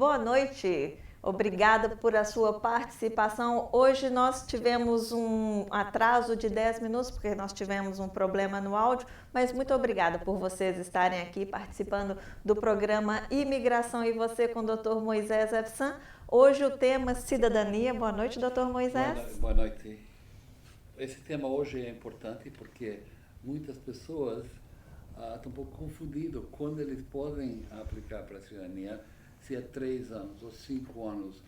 boa noite. Obrigada por a sua participação. Hoje nós tivemos um atraso de 10 minutos, porque nós tivemos um problema no áudio, mas muito obrigada por vocês estarem aqui participando do programa Imigração e Você com o Dr. Moisés Efsan. Hoje o tema Cidadania. Boa noite, Dr. Moisés. Boa noite. Esse tema hoje é importante porque muitas pessoas estão um pouco confundidas quando eles podem aplicar para a cidadania, se é 3 anos ou 5 anos,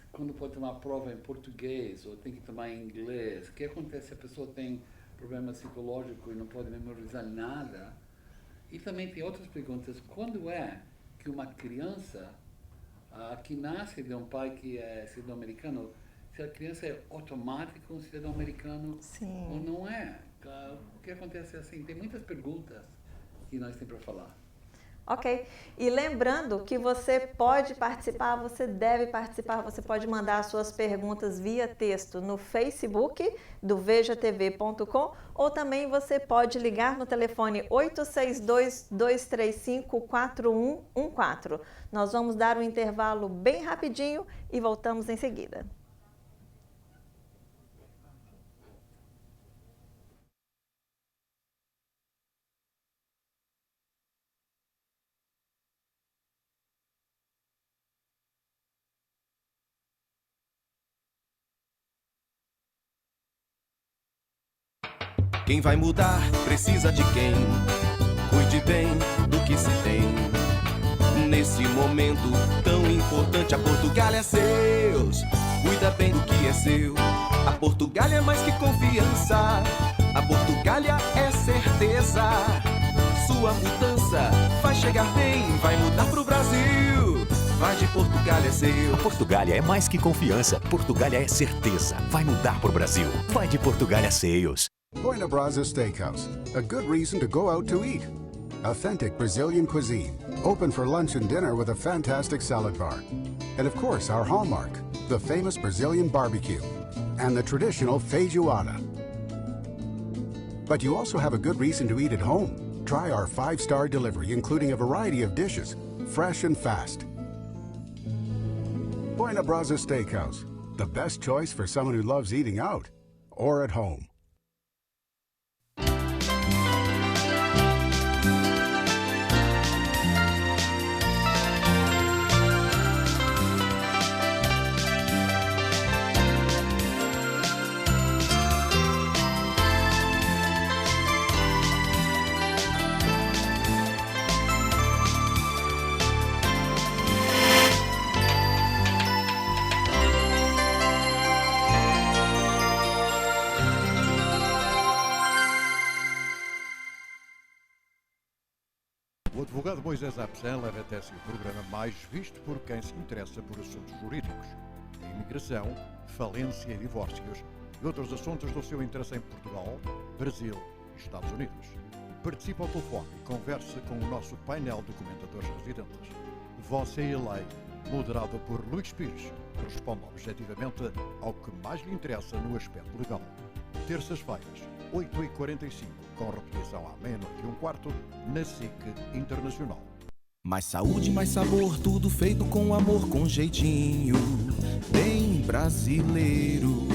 quando pode tomar prova em português ou tem que tomar em inglês. O que acontece se a pessoa tem problema psicológico e não pode memorizar nada? E também tem outras perguntas. Quando é que uma criança que nasce de um pai que é cidadão americano, se a criança é automático um cidadão americano Sim. ou não é? O que acontece assim? Tem muitas perguntas que nós temos para falar. Ok. E lembrando que você pode participar, você deve participar, você pode mandar suas perguntas via texto no Facebook do vejatv.com ou também você pode ligar no telefone 862-235-4114. Nós vamos dar um intervalo bem rapidinho e voltamos em seguida. Quem vai mudar precisa de quem cuide bem do que se tem. Nesse momento tão importante, a Portugália é seus. Cuida bem do que é seu. A Portugália é mais que confiança. A Portugália é certeza. Sua mudança vai chegar bem, vai mudar pro Brasil. Vai de Portugália é seu. Portugália é mais que confiança. Portugália é certeza. Vai mudar pro Brasil. Vai de Portugália Sales. Buena Brasa Steakhouse, a good reason to go out to eat. Authentic Brazilian cuisine, open for lunch and dinner with a fantastic salad bar. And of course, our hallmark, the famous Brazilian barbecue and the traditional feijoada. But you also have a good reason to eat at home. Try our 5-star delivery, including a variety of dishes, fresh and fast. Buena Brasa Steakhouse, the best choice for someone who loves eating out or at home. O advogado Moisés Efsan leva até si o programa mais visto por quem se interessa por assuntos jurídicos. A imigração, falência e divórcios e outros assuntos do seu interesse em Portugal, Brasil e Estados Unidos. Participe ao telefone e converse com o nosso painel de comentadores residentes. Você e a Lei, moderado por Luís Pires, responde objetivamente ao que mais lhe interessa no aspecto legal. Terças-feiras, 8h45, com repetição à 00:15, na SIC Internacional. Mais saúde, mais sabor, tudo feito com amor, com jeitinho bem brasileiro.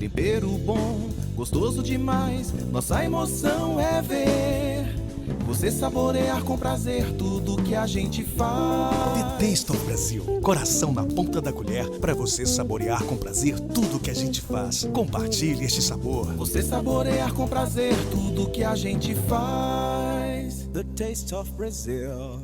Tempero bom, gostoso demais, nossa emoção é ver você saborear com prazer tudo que a gente faz. The Taste of Brasil. Coração na ponta da colher para você saborear com prazer tudo que a gente faz. Compartilhe este sabor. Você saborear com prazer tudo que a gente faz. The Taste of Brazil.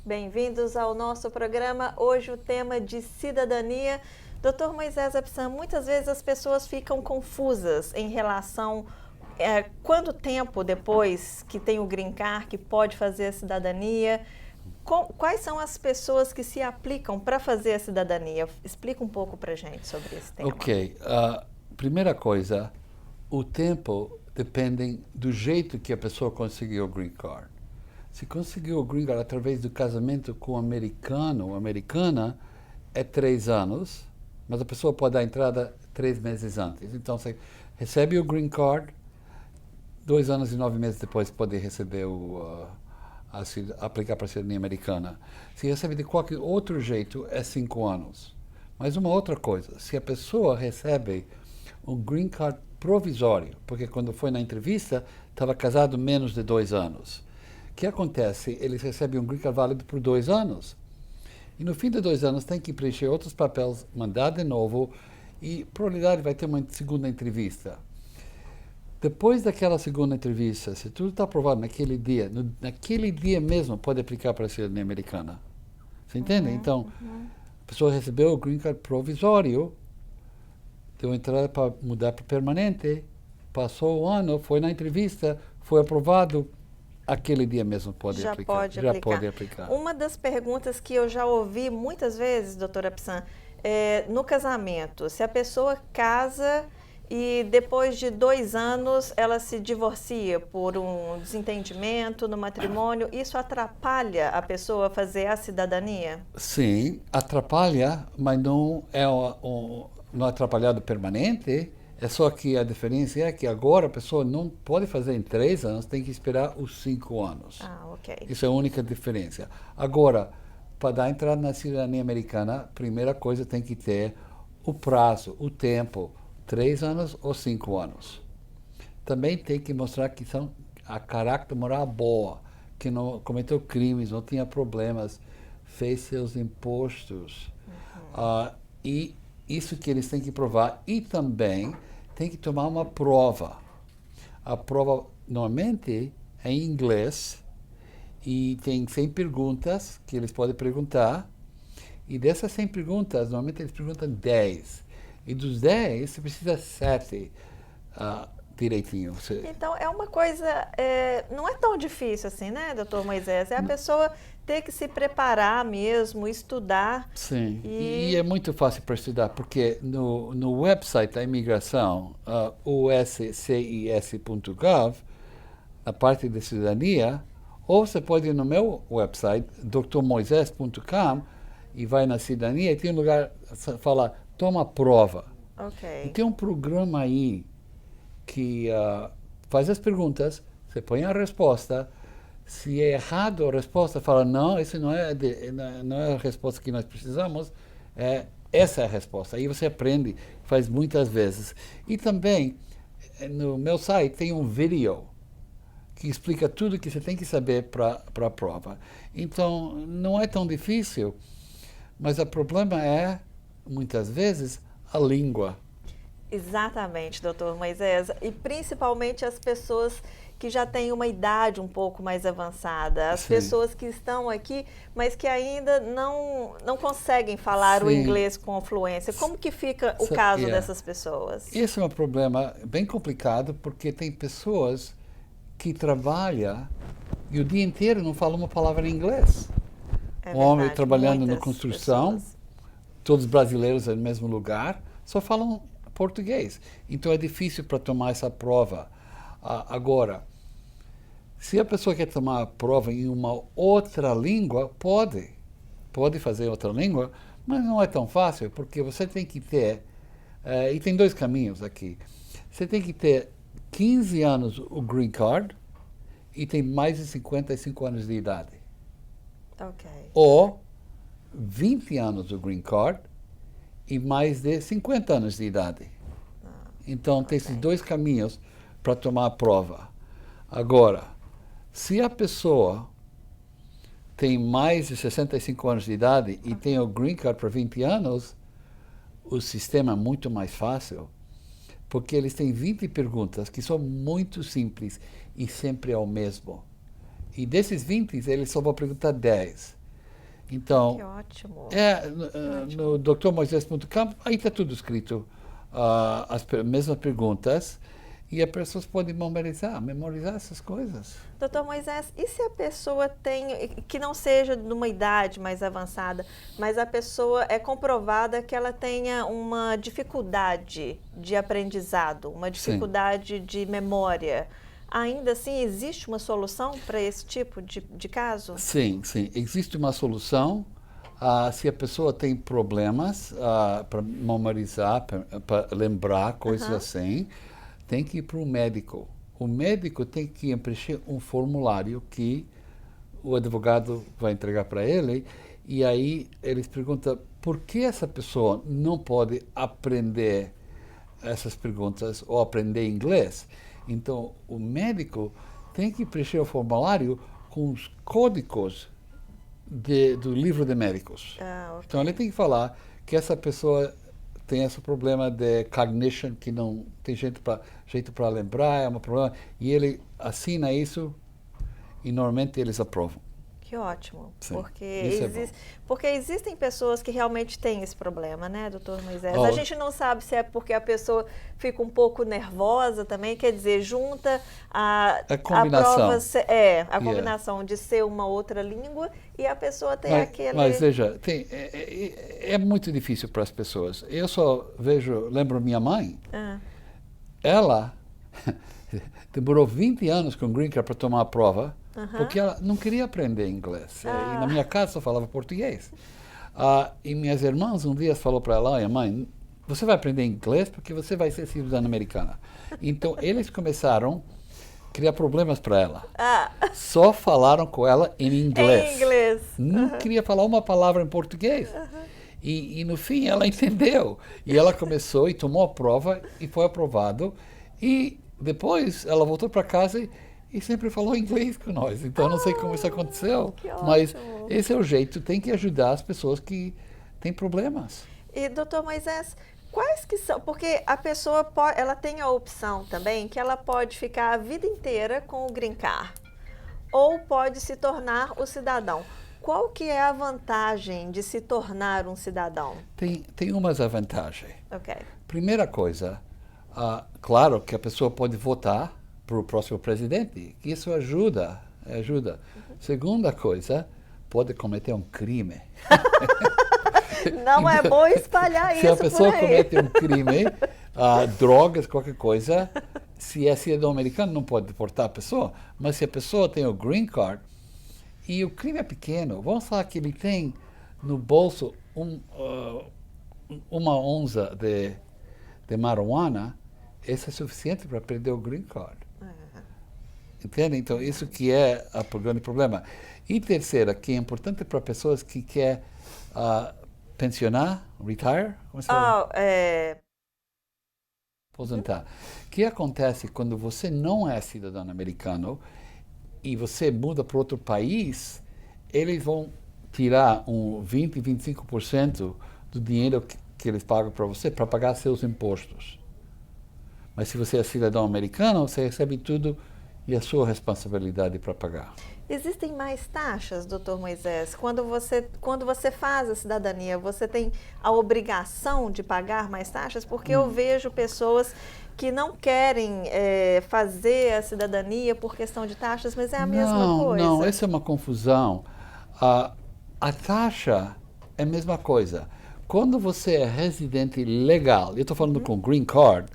Bem-vindos ao nosso programa. Hoje o tema de cidadania. Dr. Moisés Efsan, muitas vezes as pessoas ficam confusas em relação quanto tempo depois que tem o Green Card que pode fazer a cidadania. Quais são as pessoas que se aplicam para fazer a cidadania? Explica um pouco para a gente sobre esse tema. Ok. Primeira coisa, o tempo dependem do jeito que a pessoa conseguiu o green card. Se conseguiu o green card através do casamento com um americano ou americana, é 3 anos, mas a pessoa pode dar entrada 3 meses antes. Então, você recebe o green card, 2 anos e 9 meses depois pode receber aplicar para a cidadania americana. Se recebe de qualquer outro jeito, é 5 anos. Mas uma outra coisa, se a pessoa recebe um green card provisório, porque quando foi na entrevista, estava casado menos de 2 anos. O que acontece? Eles recebem um green card válido por 2 anos. E no fim de 2 anos tem que preencher outros papéis, mandar de novo, e probabilidade vai ter uma segunda entrevista. Depois daquela segunda entrevista, se tudo está aprovado naquele dia, naquele dia mesmo pode aplicar para a cidadania americana. Você entende? Então, a pessoa recebeu o green card provisório, deu entrada para mudar para permanente, passou o ano, foi na entrevista, foi aprovado, aquele dia mesmo pode aplicar. Já pode aplicar. Uma das perguntas que eu já ouvi muitas vezes, doutora Psan, é no casamento, se a pessoa casa e depois de 2 anos ela se divorcia por um desentendimento no matrimônio, isso atrapalha a pessoa a fazer a cidadania? Sim, atrapalha, mas não é não atrapalhado permanente. É só que a diferença é que agora a pessoa não pode fazer em 3 anos, tem que esperar os 5 anos. Ah, ok. Isso é a única diferença. Agora, para dar entrada na cidadania americana, a primeira coisa tem que ter o prazo, o tempo, 3 anos ou 5 anos. Também tem que mostrar que são a caráter moral boa, que não cometeu crimes, não tinha problemas, fez seus impostos. E isso que eles têm que provar. E também tem que tomar uma prova. A prova, normalmente, é em inglês e tem 100 perguntas que eles podem perguntar. E dessas 100 perguntas, normalmente eles perguntam 10. E dos 10, você precisa 7 direitinho. Então, é uma coisa, não é tão difícil assim, né, doutor Moisés? É a pessoa ter que se preparar mesmo, estudar. Sim, e é muito fácil para estudar, porque no website da imigração, uscis.gov, na parte de cidadania, ou você pode ir no meu website, drmoisés.com, e vai na cidadania e tem um lugar que fala, toma prova. Ok. E tem um programa aí que faz as perguntas, você põe a resposta, se é errado a resposta, fala, não, isso não é a resposta que nós precisamos, essa é a resposta. Aí você aprende, faz muitas vezes. E também, no meu site tem um vídeo que explica tudo que você tem que saber para a prova. Então, não é tão difícil, mas o problema é, muitas vezes, a língua. Exatamente, doutor Moisés. E principalmente as pessoas que já têm uma idade um pouco mais avançada. As pessoas que estão aqui, mas que ainda não conseguem falar o inglês com fluência. Como que fica o caso dessas pessoas? Esse é um problema bem complicado, porque tem pessoas que trabalham e o dia inteiro não falam uma palavra em inglês. Um homem trabalhando na construção, todos brasileiros no mesmo lugar, só falam português. Então é difícil para tomar essa prova. Agora, se a pessoa quer tomar a prova em uma outra língua, pode fazer outra língua, mas não é tão fácil, porque você tem que ter, e tem 2 caminhos aqui, você tem que ter 15 anos o green card e tem mais de 55 anos de idade. Ok. Ou 20 anos o green card e mais de 50 anos de idade. Então, tem esses 2 caminhos para tomar a prova. Agora, se a pessoa tem mais de 65 anos de idade e tem o green card para 20 anos, o sistema é muito mais fácil, porque eles têm 20 perguntas que são muito simples e sempre é o mesmo. E desses 20, eles só vão perguntar 10. Então, que ótimo. No drmoisés.com, aí está tudo escrito, as mesmas perguntas, e as pessoas podem memorizar essas coisas. Doutor Moisés, e se a pessoa tem, que não seja de uma idade mais avançada, mas a pessoa é comprovada que ela tenha uma dificuldade de aprendizado, uma dificuldade de memória? Ainda assim, existe uma solução para esse tipo de caso? Sim, existe uma solução. Se a pessoa tem problemas para memorizar, para lembrar, coisas assim, tem que ir para o médico. O médico tem que preencher um formulário que o advogado vai entregar para ele, e aí eles perguntam por que essa pessoa não pode aprender essas perguntas ou aprender inglês. Então, o médico tem que preencher o formulário com os códigos do livro de médicos. Okay. Então, ele tem que falar que essa pessoa tem esse problema de cognition, que não tem jeito para lembrar, é um problema, e ele assina isso e normalmente eles aprovam. Que ótimo, Sim, porque existem pessoas que realmente têm esse problema, né, doutor Moisés? A gente não sabe se é porque a pessoa fica um pouco nervosa também, quer dizer, junta a combinação. A combinação de ser uma outra língua e a pessoa tem aquele... Mas veja, é muito difícil para as pessoas. Eu só lembro minha mãe, ela demorou 20 anos com Green Card para tomar a prova, porque ela não queria aprender inglês. E na minha casa só falava português. E minhas irmãs um dia falou para ela: olha, mãe, você vai aprender inglês porque você vai ser cidadã americana. Então eles começaram a criar problemas para ela. Só falaram com ela em inglês. Em inglês. Não queria falar uma palavra em português. E no fim ela entendeu. E ela começou e tomou a prova e foi aprovado. E depois ela voltou para casa e sempre falou inglês com nós. Então, não sei como isso aconteceu, mas esse é o jeito. Tem que ajudar as pessoas que têm problemas. E, doutor Moisés, quais que são... Porque a pessoa ela tem a opção também que ela pode ficar a vida inteira com o Green Card ou pode se tornar o cidadão. Qual que é a vantagem de se tornar um cidadão? Tem umas vantagens. Ok. Primeira coisa, claro que a pessoa pode votar para o próximo presidente, que isso ajuda. Segunda coisa, pode cometer um crime. Não é bom espalhar isso por aí. Se a pessoa comete um crime, drogas, qualquer coisa, se é cidadão americano, não pode deportar a pessoa, mas se a pessoa tem o Green Card, e o crime é pequeno, vamos falar que ele tem no bolso uma onça de marijuana, isso é suficiente para perder o Green Card. Entende? Então, isso que é o grande problema. E terceira, que é importante para pessoas que querem pensionar, retire, como se fala? Aposentar. O que acontece quando você não é cidadão americano e você muda para outro país, eles vão tirar 20, 25% do dinheiro que eles pagam para você para pagar seus impostos. Mas se você é cidadão americano, você recebe tudo e a sua responsabilidade para pagar. Existem mais taxas, doutor Moisés? Quando você faz a cidadania, você tem a obrigação de pagar mais taxas? Porque eu vejo pessoas que não querem fazer a cidadania por questão de taxas, mas é a mesma coisa. Não, essa é uma confusão. A taxa é a mesma coisa. Quando você é residente legal, eu estou falando com Green Card,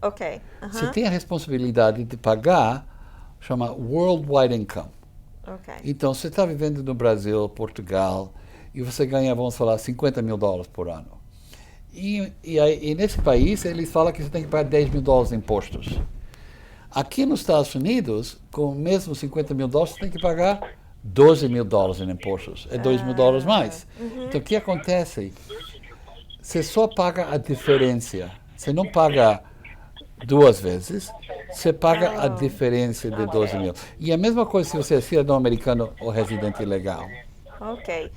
você tem a responsabilidade de pagar, chama Worldwide Income. Então, você está vivendo no Brasil, Portugal, e você ganha, vamos falar, $50 mil por ano. E nesse país, eles falam que você tem que pagar $10 mil em impostos. Aqui nos Estados Unidos, com mesmo $50 mil, você tem que pagar $12 mil em impostos. É $2 mil mais. Então, o que acontece? Você só paga a diferença. Você não paga duas vezes, você paga a diferença de 12 mil. E a mesma coisa se você é cidadão americano ou residente legal. Ok.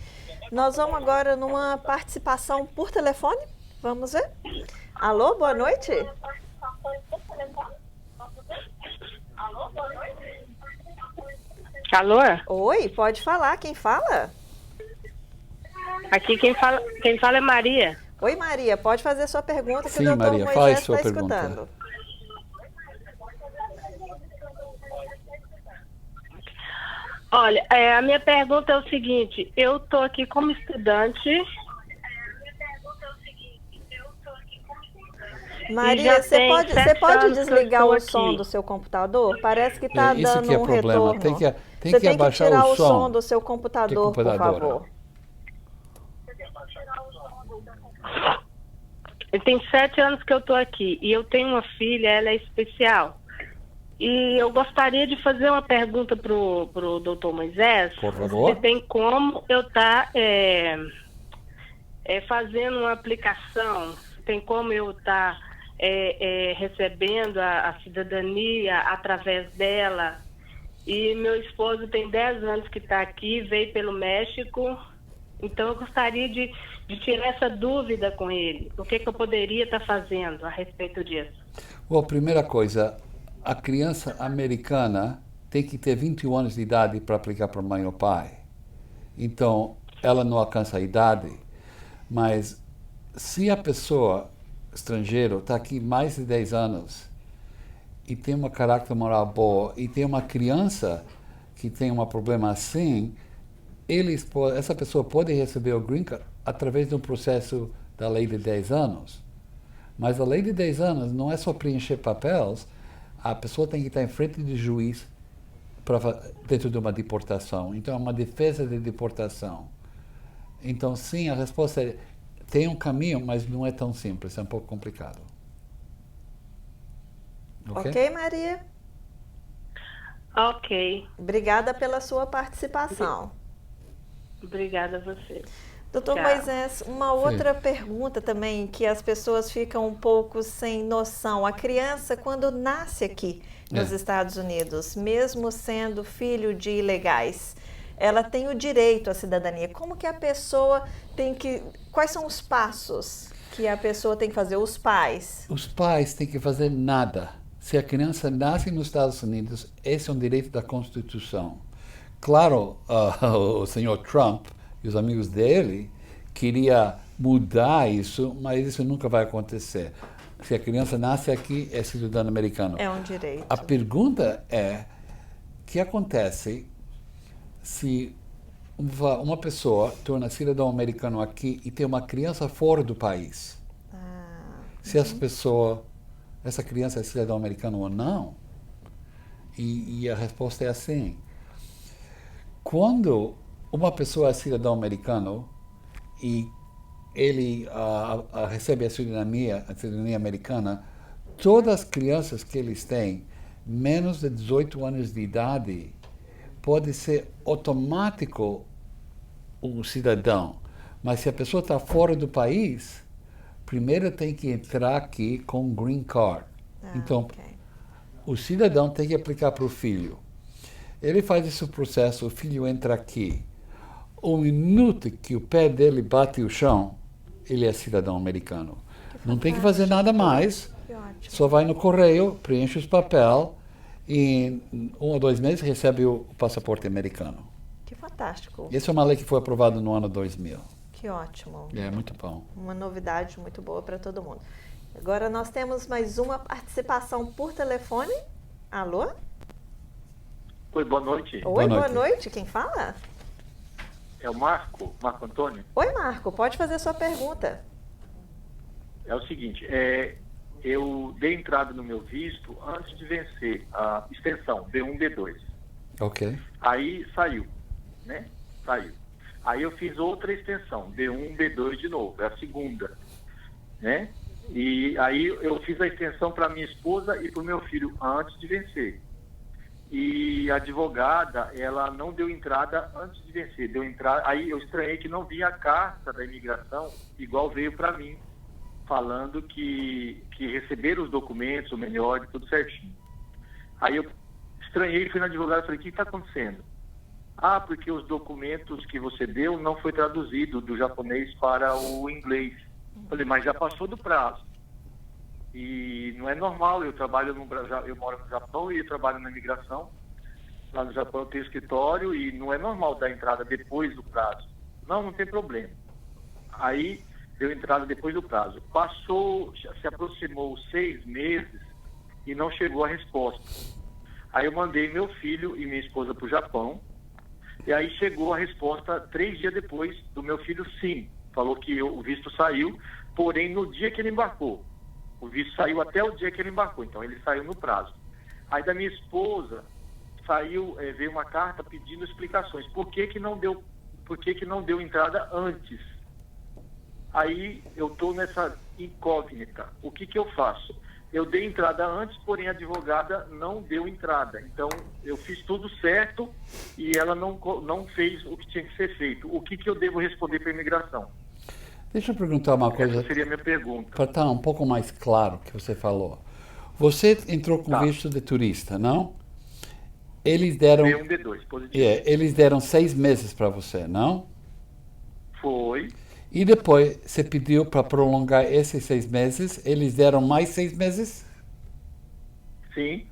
Nós vamos agora numa participação por telefone. Vamos ver. Alô, boa noite. Alô? Oi, pode falar. Quem fala? Aqui quem fala é Maria. Oi, Maria. Pode fazer sua pergunta que Sim, o doutor Maria, Moisés faz sua está pergunta. escutando. Olha, a minha pergunta é o seguinte, eu estou aqui como estudante. Maria, você tem pode 7 anos que eu desligar estou o som aqui. do seu computador? Parece que está Isso dando que é um problema. retorno. Tem que Você tem que abaixar tirar o o som som do seu computador, por computadora. favor. Tem 7 anos que eu estou aqui e eu tenho uma filha, ela é especial. E eu gostaria de fazer uma pergunta pro Dr. Moisés. Por favor. Se tem como eu estar fazendo uma aplicação, se tem como eu estar recebendo a cidadania através dela. E meu esposo tem 10 anos que está aqui, veio pelo México. Então eu gostaria de tirar essa dúvida com ele. O que eu poderia estar fazendo a respeito disso? Bom, primeira coisa, a criança americana tem que ter 21 anos de idade para aplicar para mãe ou pai. Então, ela não alcança a idade, mas se a pessoa estrangeira está aqui mais de 10 anos e tem uma caráter moral boa e tem uma criança que tem um problema assim, essa pessoa pode receber o Green Card através de um processo da lei de 10 anos. Mas a lei de 10 anos não é só preencher papéis, a pessoa tem que estar em frente de juiz dentro de uma deportação. Então, é uma defesa de deportação. Então, sim, a resposta é, tem um caminho, mas não é tão simples, é um pouco complicado. Ok, Maria? Ok. Obrigada pela sua participação. Obrigada a você. Doutor Tchau. Moisés, uma outra pergunta também que as pessoas ficam um pouco sem noção. A criança, quando nasce aqui nos Estados Unidos, mesmo sendo filho de ilegais, ela tem o direito à cidadania. Como que a pessoa tem que... Quais são os passos que a pessoa tem que fazer? Os pais? Os pais têm que fazer nada. Se a criança nasce nos Estados Unidos, esse é um direito da Constituição. Claro, o senhor Trump e os amigos dele queria mudar isso, mas isso nunca vai acontecer. Se a criança nasce aqui, é cidadão americano. É um direito. A pergunta é, o que acontece se uma pessoa torna cidadão americano aqui e tem uma criança fora do país? Se essa criança é cidadão americano ou não? E a resposta é assim. Quando uma pessoa é cidadão americano e ele recebe a cidadania americana, todas as crianças que eles têm, menos de 18 anos de idade, pode ser automático um cidadão. Mas se a pessoa está fora do país, primeiro tem que entrar aqui com Green Card. Então, o cidadão tem que aplicar para o filho. Ele faz esse processo, o filho entra aqui. O minuto que o pé dele bate o chão, ele é cidadão americano. Não tem que fazer nada mais. Só vai no correio, preenche os papéis e em 1 ou 2 meses recebe o passaporte americano. Que fantástico. Essa é uma lei que foi aprovada no ano 2000. Que ótimo. É muito bom. Uma novidade muito boa para todo mundo. Agora nós temos mais uma participação por telefone. Alô? Oi, boa noite. Oi, boa noite. Quem fala? É o Marco Antônio. Oi, Marco. Pode fazer sua pergunta. É o seguinte, eu dei entrada no meu visto antes de vencer a extensão B1, B2. Ok. Aí saiu, né? Saiu. Aí eu fiz outra extensão, B1, B2 de novo, é a segunda, né? E aí eu fiz a extensão para minha esposa e para o meu filho antes de vencer. E a advogada, ela não deu entrada antes de vencer, deu entrada. Aí eu estranhei que não vinha a carta da imigração, igual veio para mim, falando que receberam os documentos, o melhor, tudo certinho. Aí eu estranhei, fui na advogada e falei, o que está acontecendo? Ah, porque os documentos que você deu não foi traduzido do japonês para o inglês. Falei, mas já passou do prazo. E não é normal, eu moro no Japão e eu trabalho na imigração. Lá no Japão eu tenho escritório e não é normal dar entrada depois do prazo. Não tem problema. Aí deu entrada depois do prazo. Se aproximou 6 meses e não chegou a resposta. Aí eu mandei meu filho e minha esposa para o Japão E aí chegou a resposta 3 dias depois do meu filho, sim. Falou que o visto saiu, porém no dia que ele embarcou. O visto saiu até o dia que ele embarcou, então ele saiu no prazo. Aí da minha esposa veio uma carta pedindo explicações. Por que não deu entrada antes? Aí eu estou nessa incógnita. O que eu faço? Eu dei entrada antes, porém a advogada não deu entrada. Então, eu fiz tudo certo e ela não fez o que tinha que ser feito. O que eu devo responder para a imigração? Deixa eu perguntar uma coisa. Essa seria a minha pergunta. Para estar um pouco mais claro o que você falou. Você entrou com visto de turista, não? Eles deram... B1, B2, positivo. Eles deram 6 meses para você, não? Foi. E depois você pediu para prolongar esses 6 meses, eles deram mais 6 meses? Sim.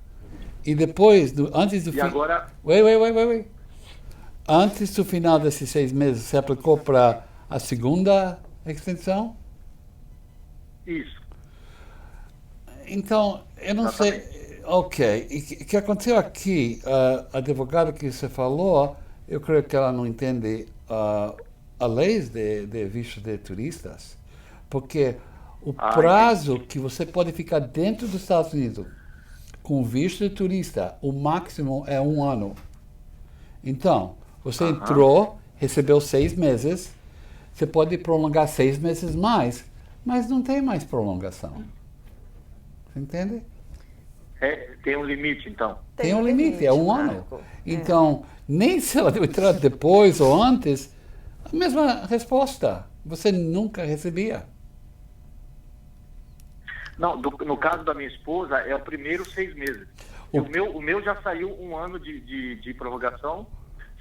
E depois, antes do E agora... Wait. Antes do final desses 6 meses, você aplicou para a segunda extensão? Isso. Então, eu não sei... Ok. O que aconteceu aqui, a advogada que você falou, eu creio que ela não entende... a leis de visto de turistas, porque o prazo que você pode ficar dentro dos Estados Unidos com visto de turista, o máximo é 1 ano. Então, você entrou, recebeu 6 meses, você pode prolongar 6 meses mais, mas não tem mais prolongação. Você entende? Tem um limite, então? Tem um limite, é 1 ano. Então, nem se ela deu entrada depois ou antes, a mesma resposta. Você nunca recebia. Não, no caso da minha esposa, é o primeiro 6 meses. O meu já saiu 1 ano de prorrogação,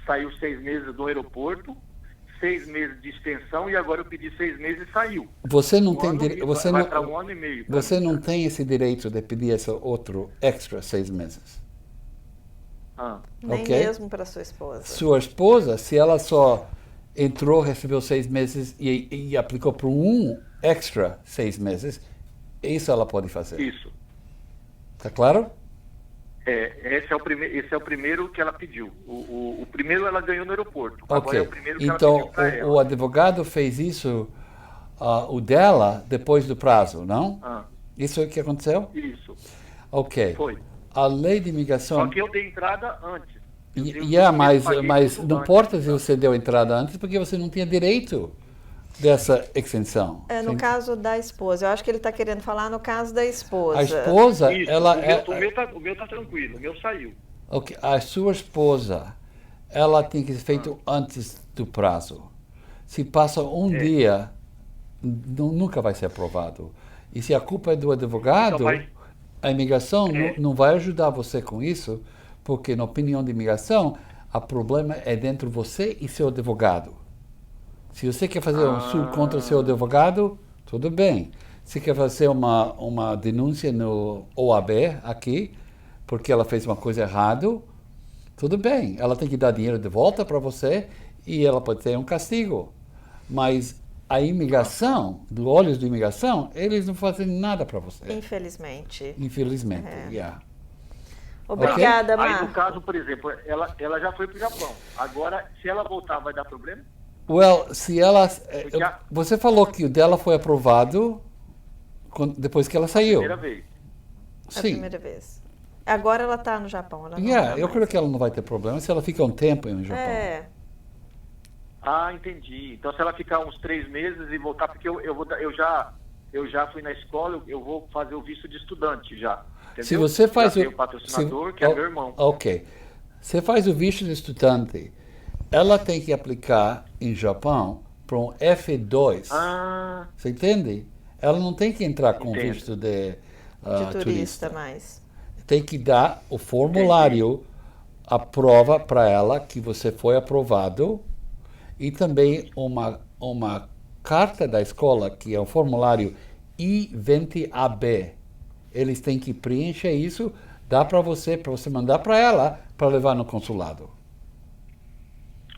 saiu 6 meses do aeroporto, 6 meses de extensão e agora eu pedi 6 meses e saiu. Você não tem direito. Vai para 1 ano e meio. Você não tem esse direito de pedir esse outro extra 6 meses. Nem mesmo para sua esposa. Sua esposa, se ela só entrou, recebeu 6 meses e aplicou para extra 6 meses, isso ela pode fazer. Isso. Tá claro? Esse é o primeiro que ela pediu. O primeiro ela ganhou no aeroporto. Ok. Agora é o primeiro que então, ela pediu para ela. o advogado fez isso, o dela, depois do prazo, não? Isso é o que aconteceu? Isso. Ok. Foi. A lei de imigração... Só que eu dei entrada antes. Mas não importa se você deu entrada antes, porque você não tinha direito dessa extensão. No caso da esposa, eu acho que ele está querendo falar no caso da esposa. A esposa, Isso, ela... O meu tá tranquilo, o meu saiu. Ok, a sua esposa, ela tem que ser feito antes do prazo. Se passa um dia, nunca vai ser aprovado. E se a culpa é do advogado, então a imigração não vai ajudar você com isso, porque, na opinião de imigração, o problema é dentro de você e seu advogado. Se você quer fazer um suit contra o seu advogado, tudo bem. Se quer fazer uma denúncia no OAB aqui, porque ela fez uma coisa errada, tudo bem. Ela tem que dar dinheiro de volta para você e ela pode ter um castigo. Mas a imigração, dos olhos da imigração, eles não fazem nada para você. Infelizmente. Infelizmente, Obrigada, okay? Marco. Aí, no caso, por exemplo, ela já foi para o Japão. Agora, se ela voltar, vai dar problema? Se ela... Você falou que o dela foi aprovado depois que ela saiu. Primeira vez. Sim. A primeira vez. Agora ela está no Japão. Ela não eu creio que ela não vai ter problema se ela fica um tempo no Japão. Entendi. Então, se ela ficar uns 3 meses e voltar, porque eu já fui na escola, eu vou fazer o visto de estudante já. Entendeu? Se você faz o patrocinador, que é meu irmão. Ok. Você faz o visto de estudante, ela tem que aplicar em Japão para um F2. Você entende? Ela não tem que entrar com visto de turista mais. Tem que dar o formulário, a prova para ela que você foi aprovado e também uma carta da escola, que é o formulário I-20AB. Eles têm que preencher isso, dá para você mandar para ela, para levar no consulado.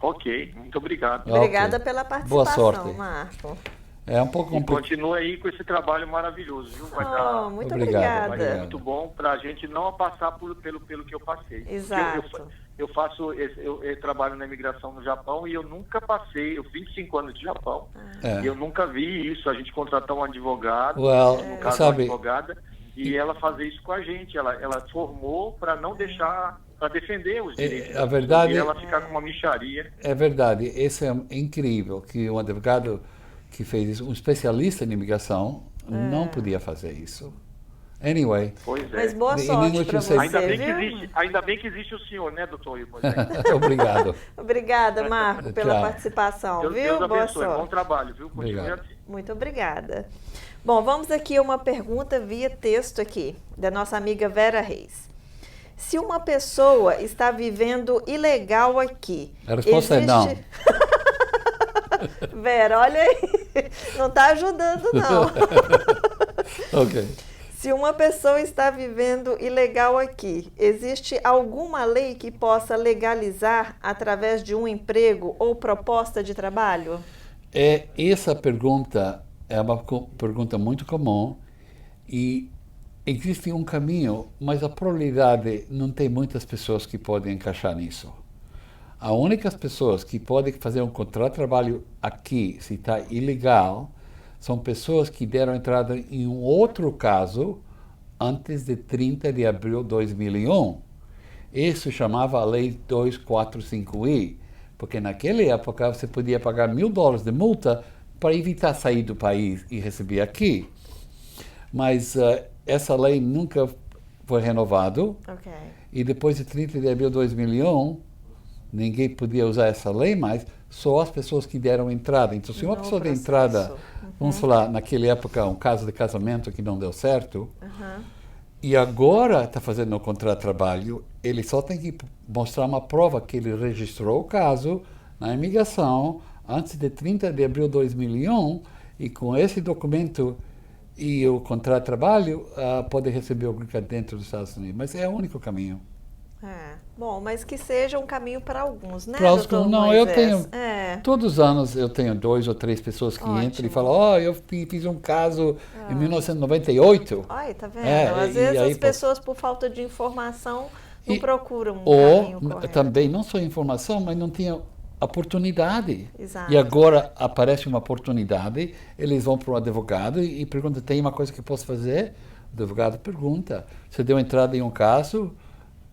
Ok, muito obrigado. Obrigada pela participação, Boa sorte. Marco. É um pouco E complicado. continua aí com esse trabalho maravilhoso, viu? Vai dar, Muito Obrigado, vai ser obrigada. muito bom para a gente não passar pelo que eu passei. Exato. Eu trabalho na imigração no Japão e eu nunca passei, eu 25 anos de Japão, e eu nunca vi isso, a gente contratar um advogado, no caso uma advogada, e ela fazer isso com a gente, ela formou para não deixar, para defender os direitos. A verdade, e ela ficar com uma mixaria. É verdade, isso é incrível, que um advogado que fez isso, um especialista em imigração, não podia fazer isso. Anyway. Pois é. Mas boa sorte para você, ainda bem que existe o senhor, né, doutor Ivo? Obrigado. Obrigada, Marco, pela participação, Deus viu? Deus Boa abençoe. sorte. Bom trabalho, viu? Continue Obrigado. assim. Muito obrigada. Bom, vamos aqui a uma pergunta via texto aqui, da nossa amiga Vera Reis. Se uma pessoa está vivendo ilegal aqui... A resposta é não. Vera, olha aí, não está ajudando não. Ok. Se uma pessoa está vivendo ilegal aqui, existe alguma lei que possa legalizar através de um emprego ou proposta de trabalho? Essa pergunta é uma pergunta muito comum e existe um caminho, mas a probabilidade não tem muitas pessoas que podem encaixar nisso. As únicas pessoas que podem fazer um contrato de trabalho aqui, se está ilegal, são pessoas que deram entrada em um outro caso antes de 30 de abril de 2001. Isso chamava a Lei 245I, porque naquela época você podia pagar $1.000 de multa para evitar sair do país e receber aqui. Mas essa lei nunca foi renovada. Ok. E depois de 30 de abril de 2001, ninguém podia usar essa lei mais, só as pessoas que deram entrada. Então, se uma pessoa deu entrada, vamos falar, naquela época, um caso de casamento que não deu certo, e agora está fazendo um contrato de trabalho, ele só tem que mostrar uma prova que ele registrou o caso na imigração antes de 30 de abril de 2001, e com esse documento e o contrato de trabalho, pode receber o green card dentro dos Estados Unidos. Mas é o único caminho. Bom, mas que seja um caminho para alguns, né, Próximo, não, Moisés? eu tenho, todos os anos eu tenho 2 ou 3 pessoas que entram e falam, eu fiz um caso em 1998. Olha, tá vendo? Às vezes as pessoas, por falta de informação, não procuram um caminho correto. Também, não só informação, mas não tinham oportunidade. Exato. E agora aparece uma oportunidade, eles vão para o advogado e perguntam, tem uma coisa que eu posso fazer? O advogado pergunta, você deu entrada em um caso,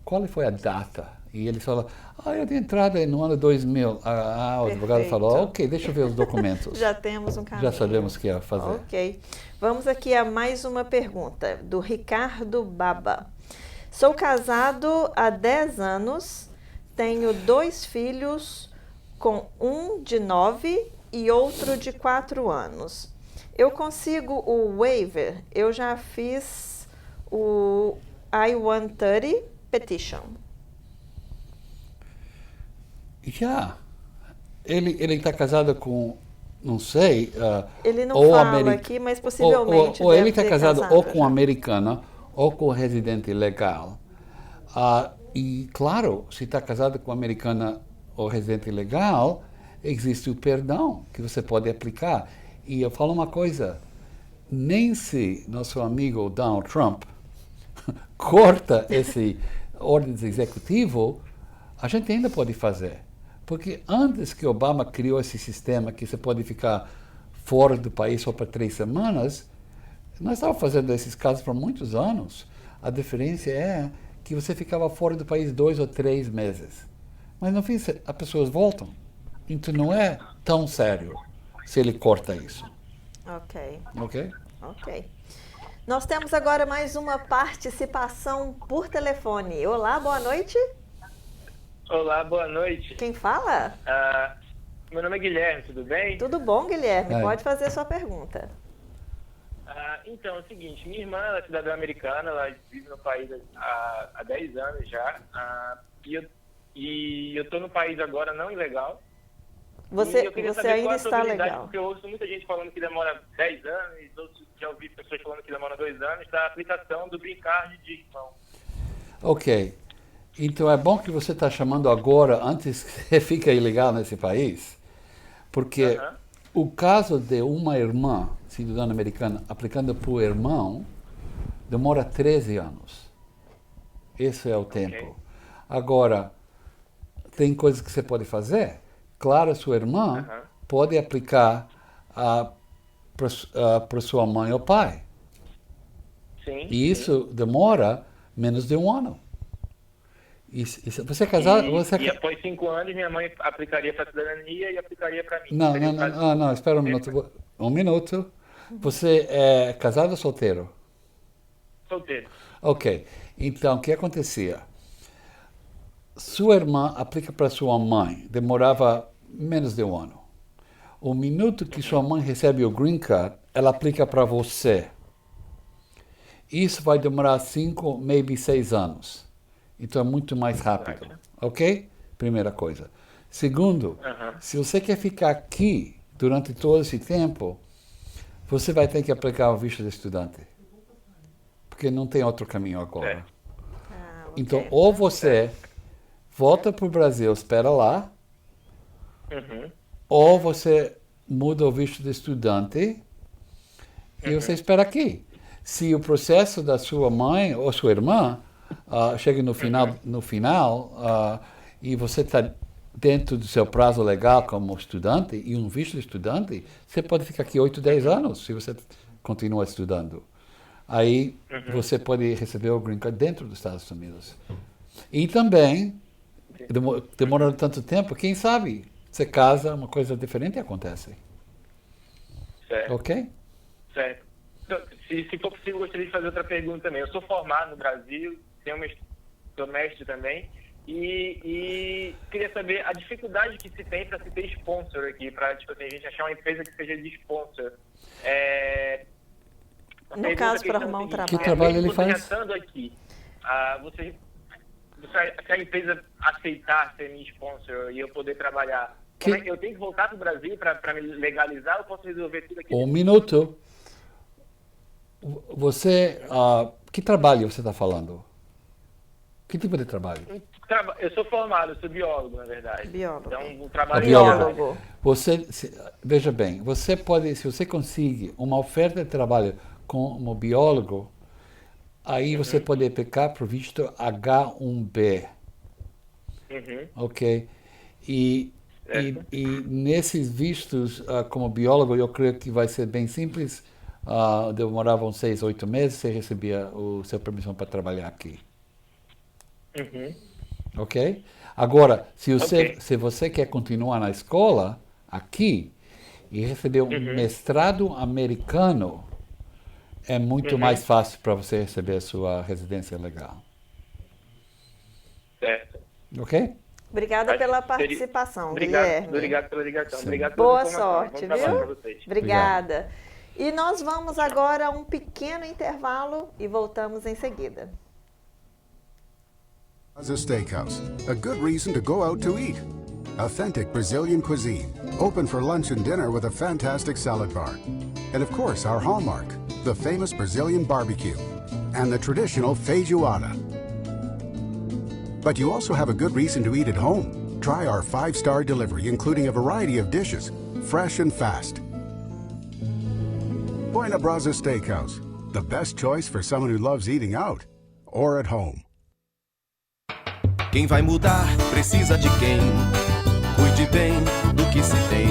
qual foi a data? E ele fala, eu dei entrada no ano 2000. O advogado falou, ok, deixa eu ver os documentos. Já temos um caminho. Já sabemos o que é fazer. Ok. Vamos aqui a mais uma pergunta, do Ricardo Baba. Sou casado há 10 anos, tenho 2 filhos, com um de 9 e outro de 4 anos. Eu consigo o waiver, eu já fiz o I-130 petition. Já. Ele está casado com, não sei... ele não fala aqui, mas possivelmente ou ele está casado ou com já. americana ou com residente legal. E, claro, se está casado com americana ou residente legal, existe o perdão que você pode aplicar. E eu falo uma coisa, nem se nosso amigo Donald Trump corta esse ordem executivo, a gente ainda pode fazer. Porque antes que Obama criou esse sistema que você pode ficar fora do país só por 3 semanas, nós estávamos fazendo esses casos por muitos anos. A diferença é que você ficava fora do país 2 ou 3 meses. Mas no fim, as pessoas voltam. Então não é tão sério se ele corta isso. Ok. Nós temos agora mais uma participação por telefone. Olá, boa noite. Olá, boa noite. Quem fala? Meu nome é Guilherme, tudo bem? Tudo bom, Guilherme? Pode fazer sua pergunta. Então, é o seguinte, minha irmã ela é cidadã americana, ela vive no país há 10 anos já, e eu estou no país agora não ilegal. Você ainda está legal? Porque eu ouço muita gente falando que demora 10 anos, e outros já ouvi pessoas falando que demora 2 anos, da aplicação do green card de irmão. Ok. Então é bom que você está chamando agora, antes que você fique ilegal nesse país, porque O caso de uma irmã cidadã americana aplicando para o irmão demora 13 anos. Esse é o tempo. Agora, tem coisas que você pode fazer. Claro, sua irmã pode aplicar para sua mãe ou pai. Sim. E isso demora menos de um ano. Você é casado? E após 5 anos, minha mãe aplicaria para a cidadania e aplicaria para mim. Não, espera um minuto. Um minuto. Você é casado ou solteiro? Solteiro. Ok. Então, o que acontecia? Sua irmã aplica para sua mãe. Demorava menos de um ano. O minuto que sua mãe recebe o green card, ela aplica para você. Isso vai demorar 5, maybe 6 anos. Então é muito mais rápido. Ok? Primeira coisa. Segundo, se você quer ficar aqui durante todo esse tempo, você vai ter que aplicar o visto de estudante. Porque não tem outro caminho agora. Então, ou você volta para o Brasil, espera lá, ou você muda o visto de estudante e você espera aqui. Se o processo da sua mãe ou sua irmã chega no final e você está dentro do seu prazo legal como estudante e um visto de estudante, você pode ficar aqui 8, 10 anos se você continua estudando. Aí você pode receber o green card dentro dos Estados Unidos. E também, demorando tanto tempo, quem sabe, você casa, uma coisa diferente acontece. Certo. Ok? Certo. Então, se for possível, eu gostaria de fazer outra pergunta também. Eu sou formado no Brasil, sou mestre também, e queria saber a dificuldade que se tem para se ter sponsor aqui, para tipo assim, a gente achar uma empresa que seja de sponsor. No caso, para arrumar um trabalho. Que trabalho ele faz? Estando aqui, se a empresa aceitar ser minha sponsor e eu poder trabalhar, como é que eu tenho que voltar para o Brasil para me legalizar ou posso resolver tudo aqui? Um minuto. Você, que trabalho você está falando? Que tipo de trabalho? Eu sou formado, eu sou biólogo, na verdade. Biólogo. Então, um trabalho biólogo. Veja bem, você pode, se você consegue uma oferta de trabalho como biólogo, aí você pode aplicar para o visto H1B. Ok? E nesses vistos, como biólogo, eu creio que vai ser bem simples. Demoravam 6, 8 meses, você recebia o seu permissão para trabalhar aqui. Ok? Agora, se você quer continuar na escola, aqui, e receber um mestrado americano, é muito mais fácil para você receber a sua residência legal. Certo. Ok? Obrigada pela participação, Guilherme. Obrigado pela ligação. Obrigado pela informação. Sorte, viu? Obrigada. E nós vamos agora a um pequeno intervalo e voltamos em seguida. Plaza Steakhouse, a good reason to go out to eat. Authentic Brazilian cuisine, open for lunch and dinner with a fantastic salad bar. And of course, our hallmark, the famous Brazilian barbecue, and the traditional feijoada. But you also have a good reason to eat at home. Try our 5-star delivery, including a variety of dishes, fresh and fast. Buena Brasa Steakhouse, the best choice for someone who loves eating out or at home. Quem vai mudar precisa de quem cuide bem do que se tem.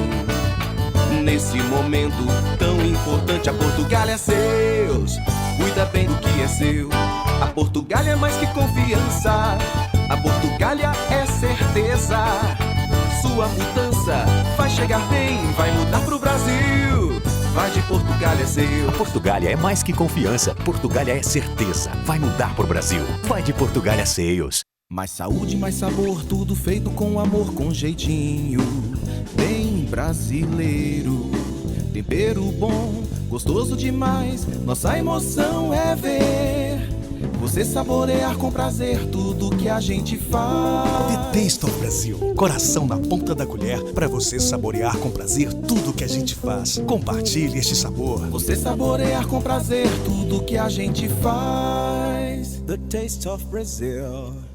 Nesse momento tão importante, a Portugália é seus. Cuida bem do que é seu. A Portugália é mais que confiança. A Portugália é certeza. Sua mudança vai chegar bem, vai mudar pro Brasil. Vai de Portugália é seu. Portugália é mais que confiança. Portugália é certeza. Vai mudar pro Brasil. Vai de Portugália Sales. Mais saúde, mais sabor, tudo feito com amor, com jeitinho. Bem brasileiro. Tempero bom, gostoso demais. Nossa emoção é ver você saborear com prazer tudo que a gente faz. The Taste of Brasil. Coração na ponta da colher para você saborear com prazer tudo que a gente faz. Compartilhe este sabor. Você saborear com prazer tudo que a gente faz. The Taste of Brazil.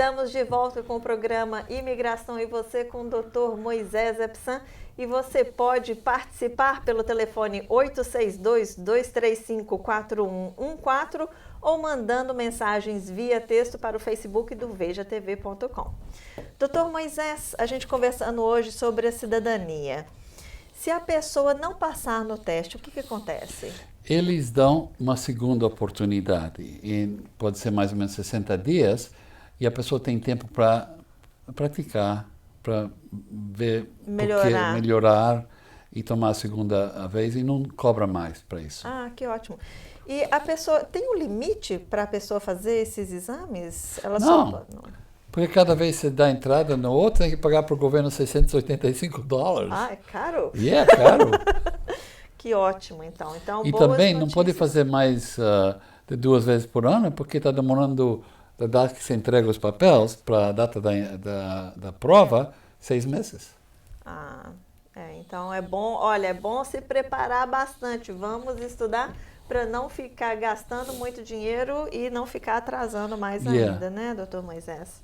Estamos de volta com o programa Imigração e Você com o Dr. Moisés Epsan. E você pode participar pelo telefone 862-235-4114 ou mandando mensagens via texto para o Facebook do vejatv.com. Dr. Moisés, a gente conversando hoje sobre a cidadania. Se a pessoa não passar no teste, o que acontece? Eles dão uma segunda oportunidade, e pode ser mais ou menos 60 dias, e a pessoa tem tempo para praticar, para ver melhorar e tomar a segunda vez, e não cobra mais para isso. Ah, que ótimo. E a pessoa, tem um limite para a pessoa fazer esses exames? Ela não, porque cada vez que você dá entrada no outro, tem que pagar para o governo $685. Ah, é caro? E é caro. Que ótimo, então. E também não pode fazer mais de 2 vezes por ano, porque está demorando da data que você entrega os papéis para a data da prova, 6 meses. Ah, então é bom, olha, é bom se preparar bastante. Vamos estudar para não ficar gastando muito dinheiro e não ficar atrasando mais ainda, né, doutor Moisés?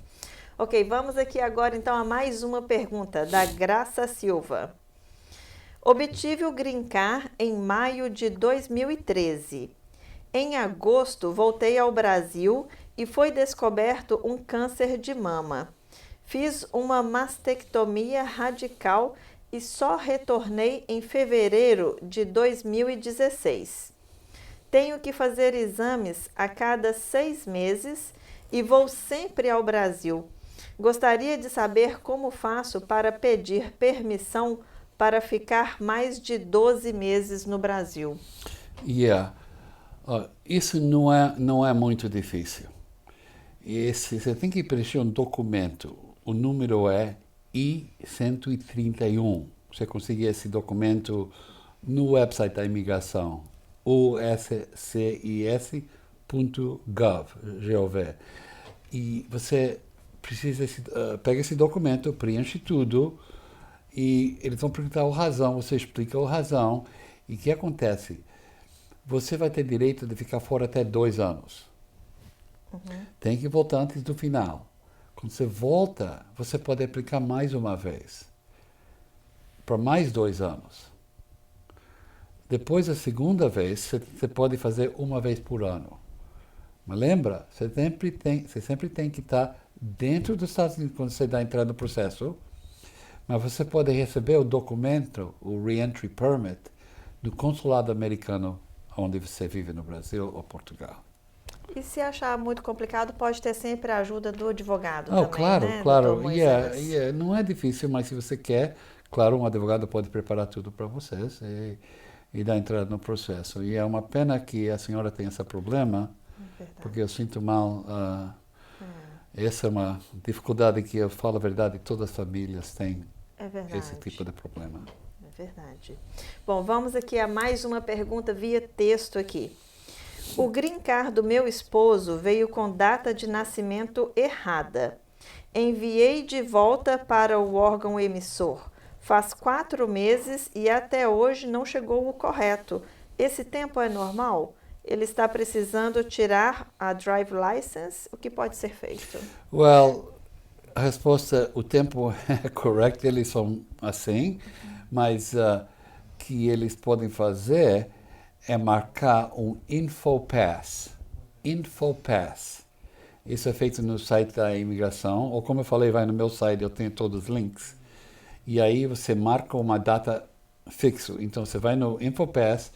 Ok, vamos aqui agora então a mais uma pergunta da Graça Silva. Obtive o Green Card em maio de 2013. Em agosto, voltei ao Brasil e foi descoberto um câncer de mama. Fiz uma mastectomia radical e só retornei em fevereiro de 2016. Tenho que fazer exames a cada 6 meses e vou sempre ao Brasil. Gostaria de saber como faço para pedir permissão para ficar mais de 12 meses no Brasil. Isso não é muito difícil. Você tem que preencher um documento. O número é I-131. Você conseguir esse documento no website da imigração, uscis.gov. E você precisa pega esse documento, preenche tudo, e eles vão perguntar a razão, você explica a razão, e o que acontece? Você vai ter direito de ficar fora até 2 anos. Tem que voltar antes do final. Quando você volta, você pode aplicar mais uma vez, para mais 2 anos. Depois da segunda vez, você pode fazer 1 vez por ano. Mas lembra, você sempre tem que estar dentro dos Estados Unidos quando você dá entrada no processo, mas você pode receber o documento, o Reentry Permit, do consulado americano onde você vive no Brasil ou Portugal. E se achar muito complicado, pode ter sempre a ajuda do advogado também, claro, né, claro. Não é difícil, mas se você quer, claro, um advogado pode preparar tudo para vocês e dar entrada no processo. E é uma pena que a senhora tenha esse problema, porque eu sinto mal. Essa é uma dificuldade que, eu falo a verdade, todas as famílias têm esse tipo de problema. É verdade. Bom, vamos aqui a mais uma pergunta via texto aqui. O Green Card do meu esposo veio com data de nascimento errada. Enviei de volta para o órgão emissor. Faz 4 meses e até hoje não chegou o correto. Esse tempo é normal? Ele está precisando tirar a drive license. O que pode ser feito? A resposta, o tempo é correto, eles são assim, mas que eles podem fazer é marcar um InfoPass. InfoPass. Isso é feito no site da imigração, ou como eu falei, vai no meu site, eu tenho todos os links. E aí você marca uma data fixa. Então você vai no InfoPass,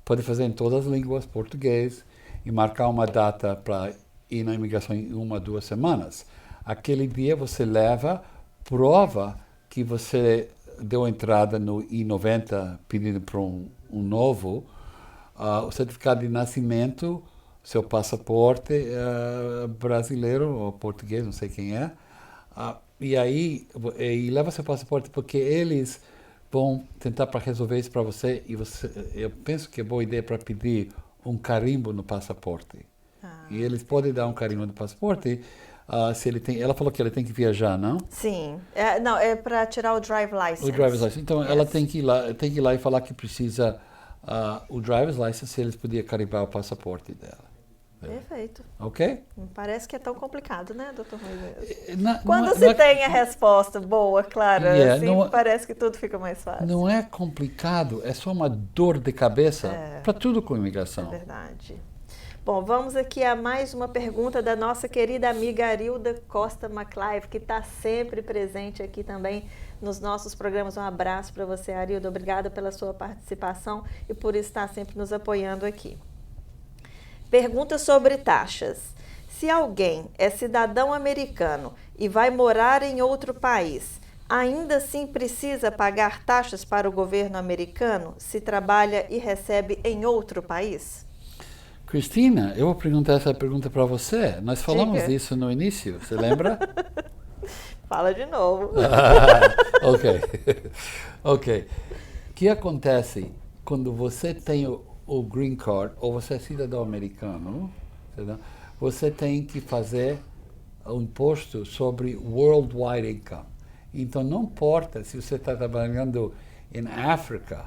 pode fazer em todas as línguas, português, e marcar uma data para ir na imigração em 1 ou 2 semanas. Aquele dia você leva prova que você deu entrada no I-90 pedindo para um novo, o certificado de nascimento, seu passaporte brasileiro ou português, não sei quem é, e aí leva seu passaporte porque eles vão tentar para resolver isso para você, e eu penso que é boa ideia para pedir um carimbo no passaporte. E eles podem dar um carimbo no passaporte se ele tem. Ela falou que ele tem que viajar, não? Sim. É para tirar o drive license. O driver's license. Então ela tem que ir lá e falar que precisa o driver's license, se eles podiam carimbar o passaporte dela. Perfeito. Ok? Não parece que é tão complicado, né, doutor Moisés? Não Quando é- se não é- tem a resposta boa, clara, Yeah, assim, não é- parece que tudo fica mais fácil. Não é complicado, é só uma dor de cabeça para tudo com É imigração. verdade. Bom, vamos aqui a mais uma pergunta da nossa querida amiga Arilda Costa MacLive, que está sempre presente aqui também nos nossos programas. Um abraço para você, Arilda. Obrigada pela sua participação e por estar sempre nos apoiando aqui. Pergunta sobre taxas. Se alguém é cidadão americano e vai morar em outro país, ainda assim precisa pagar taxas para o governo americano se trabalha e recebe em outro país? Cristina, eu vou perguntar essa pergunta para você. Nós falamos Diga. disso no início, você lembra? Fala de novo. Ok. Ok. O que acontece quando você tem o green card ou você é cidadão americano, entendeu? Você tem que fazer um imposto sobre worldwide income. Então não importa se você está trabalhando em África,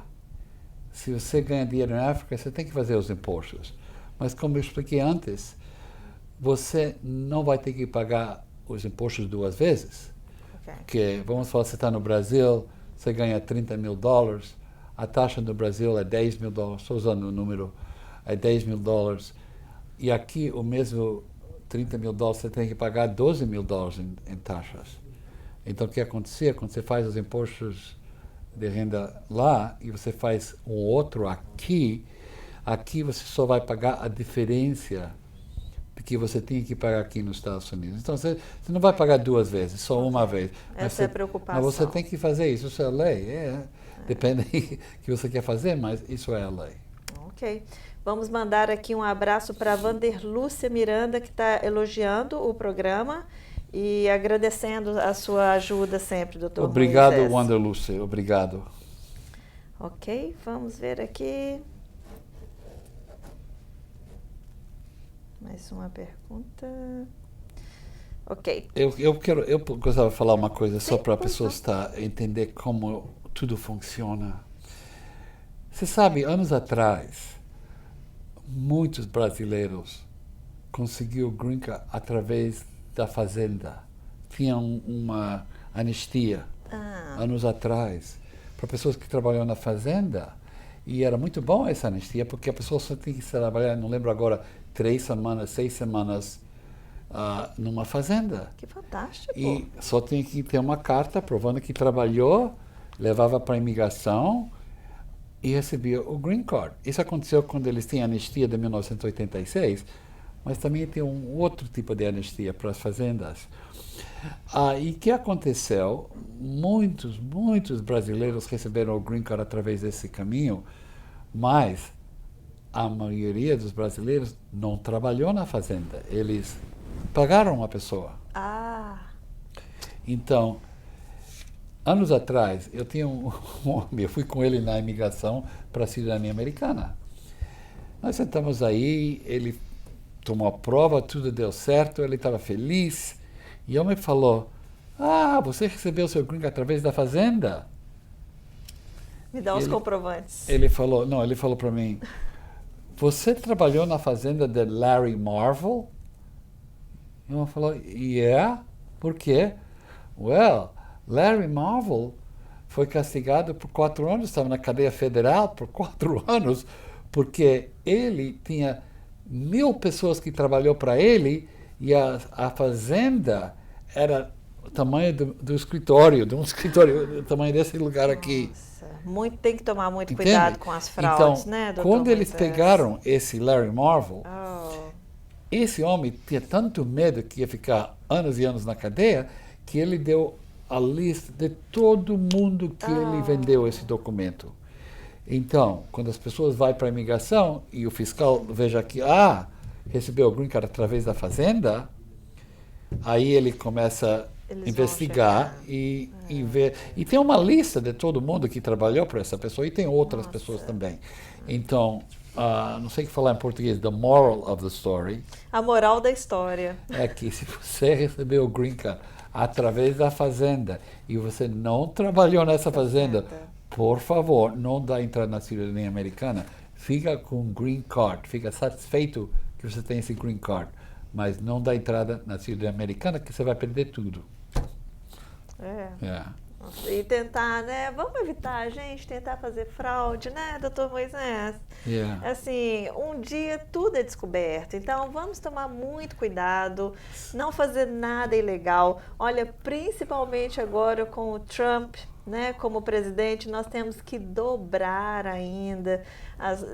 se você ganha dinheiro na África, você tem que fazer os impostos. Mas como eu expliquei antes, você não vai ter que pagar os impostos duas vezes. Porque, vamos falar, você está no Brasil, você ganha $30 mil, a taxa no Brasil é $10 mil, estou usando o número, é $10 mil, e aqui o mesmo $30 mil você tem que pagar $12 mil em taxas. Então o que acontecia quando você faz os impostos de renda lá e você faz um outro aqui você só vai pagar a diferença que você tinha que pagar aqui nos Estados Unidos. Então, você não vai pagar duas vezes, só uma vez. Essa é a preocupação. Mas você tem que fazer isso, isso é a lei. Depende do que você quer fazer, mas isso é a lei. Ok. Vamos mandar aqui um abraço para a Vanderlúcia Miranda, que está elogiando o programa e agradecendo a sua ajuda sempre, doutor Obrigado, Moisés. Wanderlúcia. Obrigado. Ok, vamos ver aqui. Mais uma pergunta. Ok. Eu gostava de falar uma coisa só para a pessoa entender como tudo funciona. Você sabe, anos atrás, muitos brasileiros conseguiram green card através da fazenda. Tinha uma anistia anos atrás para pessoas que trabalham na fazenda. E era muito bom essa anistia, porque a pessoa só tinha que trabalhar, não lembro agora, 3 semanas, 6 semanas numa fazenda. Que fantástico. E só tinha que ter uma carta provando que trabalhou, levava para a imigração e recebia o green card. Isso aconteceu quando eles tinham a anistia de 1986, mas também tem um outro tipo de anistia para as fazendas. E o que aconteceu? Muitos brasileiros receberam o green card através desse caminho, mas a maioria dos brasileiros não trabalhou na fazenda. Eles pagaram uma pessoa. Então, anos atrás, eu tinha um homem, eu fui com ele na imigração para a cidadania americana. Nós sentamos aí, ele tomou a prova, tudo deu certo, ele estava feliz. E o homem falou, você recebeu seu green card através da fazenda? Me dá os comprovantes. Ele falou para mim, você trabalhou na fazenda de Larry Marvel? E ele falou, por quê? Well, Larry Marvel foi castigado por 4 anos, estava na cadeia federal por 4 anos, porque ele tinha 1.000 pessoas que trabalhou para ele e a fazenda era o tamanho do escritório, do tamanho desse lugar aqui. Tem que tomar muito cuidado com as fraudes, então, né, doutor quando eles Moisés? pegaram esse Larry Marvel, esse homem tinha tanto medo que ia ficar anos e anos na cadeia, que ele deu a lista de todo mundo que ele vendeu esse documento. Então, quando as pessoas vão para a imigração e o fiscal veja que, recebeu o green card através da fazenda, aí ele começa a investigar e ver. E tem uma lista de todo mundo que trabalhou para essa pessoa e tem outras pessoas também. Então, não sei o que falar em português, the moral of the story. A moral da história. É que se você recebeu o green card através da fazenda e você não trabalhou nessa fazenda, por favor, não dá entrada na cidadania americana. Fica com green card, fica satisfeito que que você tem esse green card, mas não dá entrada na cidadania americana, que você vai perder tudo. E tentar, né? Vamos evitar, gente, tentar fazer fraude, né, doutor Moisés? Assim, um dia tudo é descoberto, então vamos tomar muito cuidado, não fazer nada ilegal. Olha, principalmente agora com o Trump, né, como presidente, nós temos que dobrar ainda,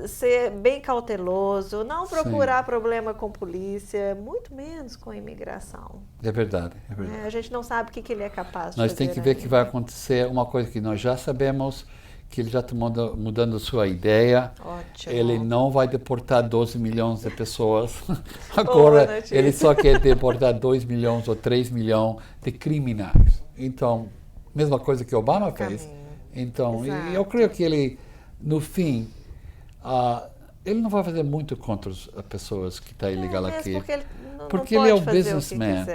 ser bem cauteloso, não procurar problema com polícia, muito menos com imigração. É verdade. A gente não sabe o que ele é capaz de Nós fazer. temos que ver que vai acontecer uma coisa que nós já sabemos, que ele já está mudando sua ideia. Ótimo. Ele não vai deportar 12 milhões de pessoas. Agora, ele só quer deportar 2 milhões ou 3 milhões de criminais. Então, mesma coisa que Obama fez. Então, e eu creio que ele, no fim, ele não vai fazer muito contra as pessoas que estão ilegal aqui. Porque ele é o businessman.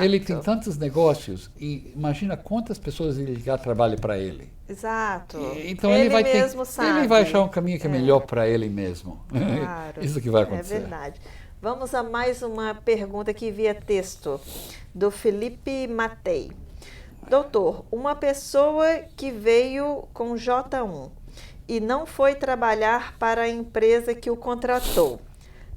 Ele tem tantos negócios e imagina quantas pessoas ilegais trabalham para ele. Exato. Então ele vai achar um caminho que é melhor para ele mesmo. Claro. Isso que vai acontecer. É verdade. Vamos a mais uma pergunta aqui via texto, do Felipe Matei. Doutor, uma pessoa que veio com J1 e não foi trabalhar para a empresa que o contratou,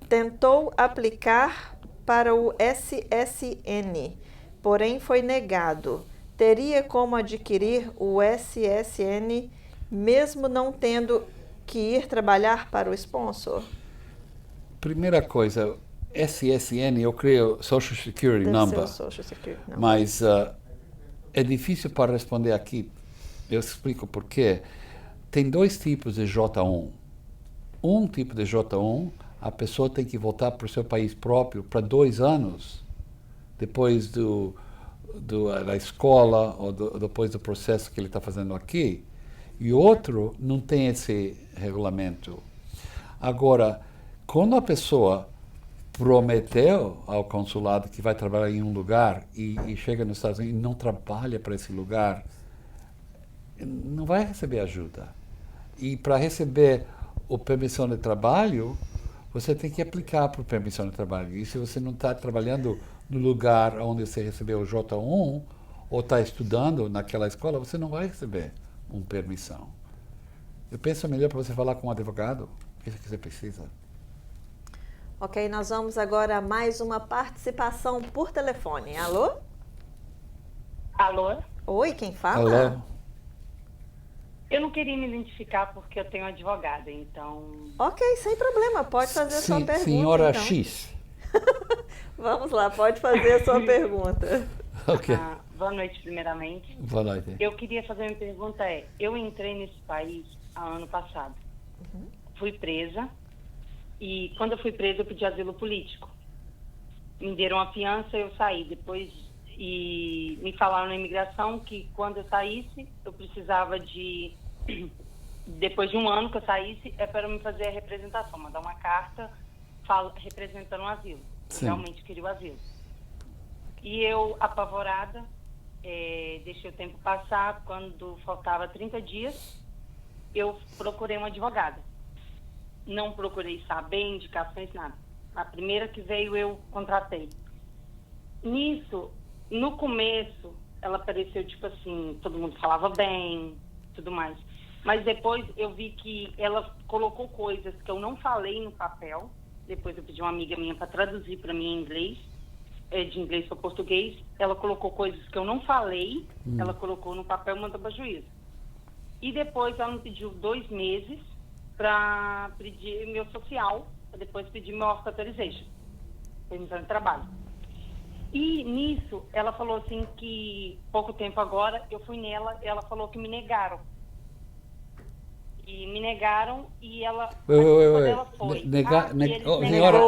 tentou aplicar para o SSN, porém foi negado. Teria como adquirir o SSN mesmo não tendo que ir trabalhar para o sponsor? Primeira coisa, SSN, eu creio Social Security Number. Social Security Number. Mas é difícil para responder aqui. Eu explico por quê. Tem dois tipos de J1. Um tipo de J1, a pessoa tem que voltar para o seu país próprio para 2 anos, depois da escola ou depois do processo que ele está fazendo aqui. E outro não tem esse regulamento. Agora, quando a pessoa prometeu ao consulado que vai trabalhar em um lugar e chega nos Estados Unidos e não trabalha para esse lugar, não vai receber ajuda. E para receber a permissão de trabalho, você tem que aplicar para a permissão de trabalho. E se você não está trabalhando no lugar onde você recebeu o J1 ou está estudando naquela escola, você não vai receber uma permissão. Eu penso melhor para você falar com um advogado, isso que você precisa. Ok, nós vamos agora a mais uma participação por telefone. Alô? Alô? Oi, quem fala? Alô? Eu não queria me identificar porque eu tenho advogada, então... Ok, sem problema, pode fazer a sua pergunta. Senhora então. X. Vamos lá, pode fazer a sua pergunta. Ok. Boa noite, primeiramente. Boa noite. Eu queria fazer uma pergunta, eu entrei nesse país ano passado. Fui presa e quando eu fui presa eu pedi asilo político. Me deram uma fiança, eu saí. Depois e me falaram na imigração que quando eu saísse, eu precisava de... Depois de um ano que eu saísse, é para me fazer a representação, mandar uma carta representando o asilo. Realmente queria o asilo. E eu, apavorada, deixei o tempo passar. Quando faltava 30 dias, eu procurei uma advogada. Não procurei saber, indicações, nada. A primeira que veio, eu contratei. Nisso, no começo, ela pareceu, tipo assim, todo mundo falava bem, tudo mais. Mas depois eu vi que ela colocou coisas que eu não falei no papel. Depois eu pedi uma amiga minha para traduzir para mim em inglês, de inglês para português. Ela colocou coisas que eu não falei, ela colocou no papel e mandou para juíza. E depois ela me pediu 2 meses para pedir meu social, para depois pedir meu work authorization, permissão de trabalho. E nisso, ela falou assim que, pouco tempo agora, eu fui nela, ela falou que me negaram. E me negaram e ela... Ela foi. Senhora,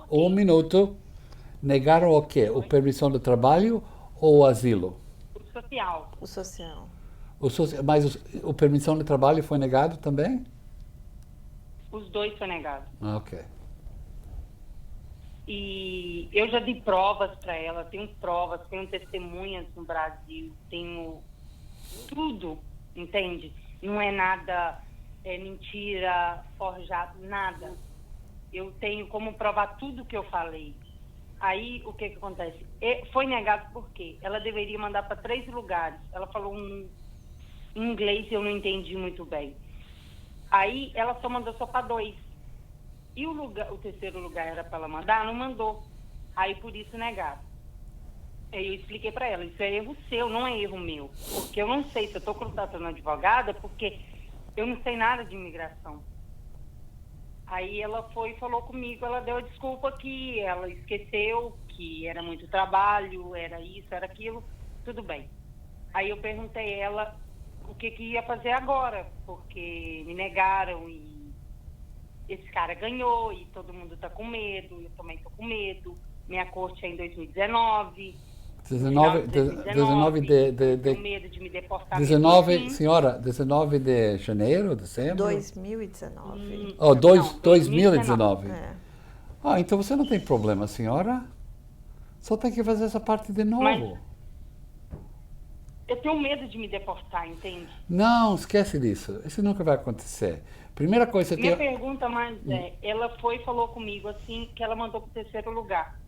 um minuto. Negaram o quê? O permissão de trabalho ou o asilo? O social. O social. Mas o permissão de trabalho foi negado também? Os dois foi negado. Ok. E eu já dei provas para ela, tenho provas, tenho testemunhas no Brasil, tenho tudo, entende? Não é nada, mentira, forjado, nada. eu tenho como provar tudo que eu falei. Aí, o que acontece? Foi negado por quê? Ela deveria mandar para 3 lugares. Ela falou em inglês e eu não entendi muito bem. Aí, ela só mandou para 2. E o 3º lugar era para ela mandar, não mandou. Aí, por isso, negaram. Aí eu expliquei para ela, isso é erro seu, não é erro meu. Porque eu não sei se eu estou contratando advogada, porque eu não sei nada de imigração. Aí ela foi e falou comigo, ela deu a desculpa que ela esqueceu, que era muito trabalho, era isso, era aquilo, tudo bem. Aí eu perguntei a ela o que ia fazer agora, porque me negaram e esse cara ganhou e todo mundo está com medo, eu também estou com medo. Minha corte é em 2019. 19 com medo de me deportar. 19, senhora, 19 de janeiro, dezembro? 2019. Oh, 2019. É. Ah, então você não tem problema, senhora. Só tem que fazer essa parte de novo. Mas eu tenho medo de me deportar, entende? Não, esquece disso. Isso nunca vai acontecer. Primeira coisa que Minha pergunta mais ela foi e falou comigo assim, que ela mandou para o 3º lugar.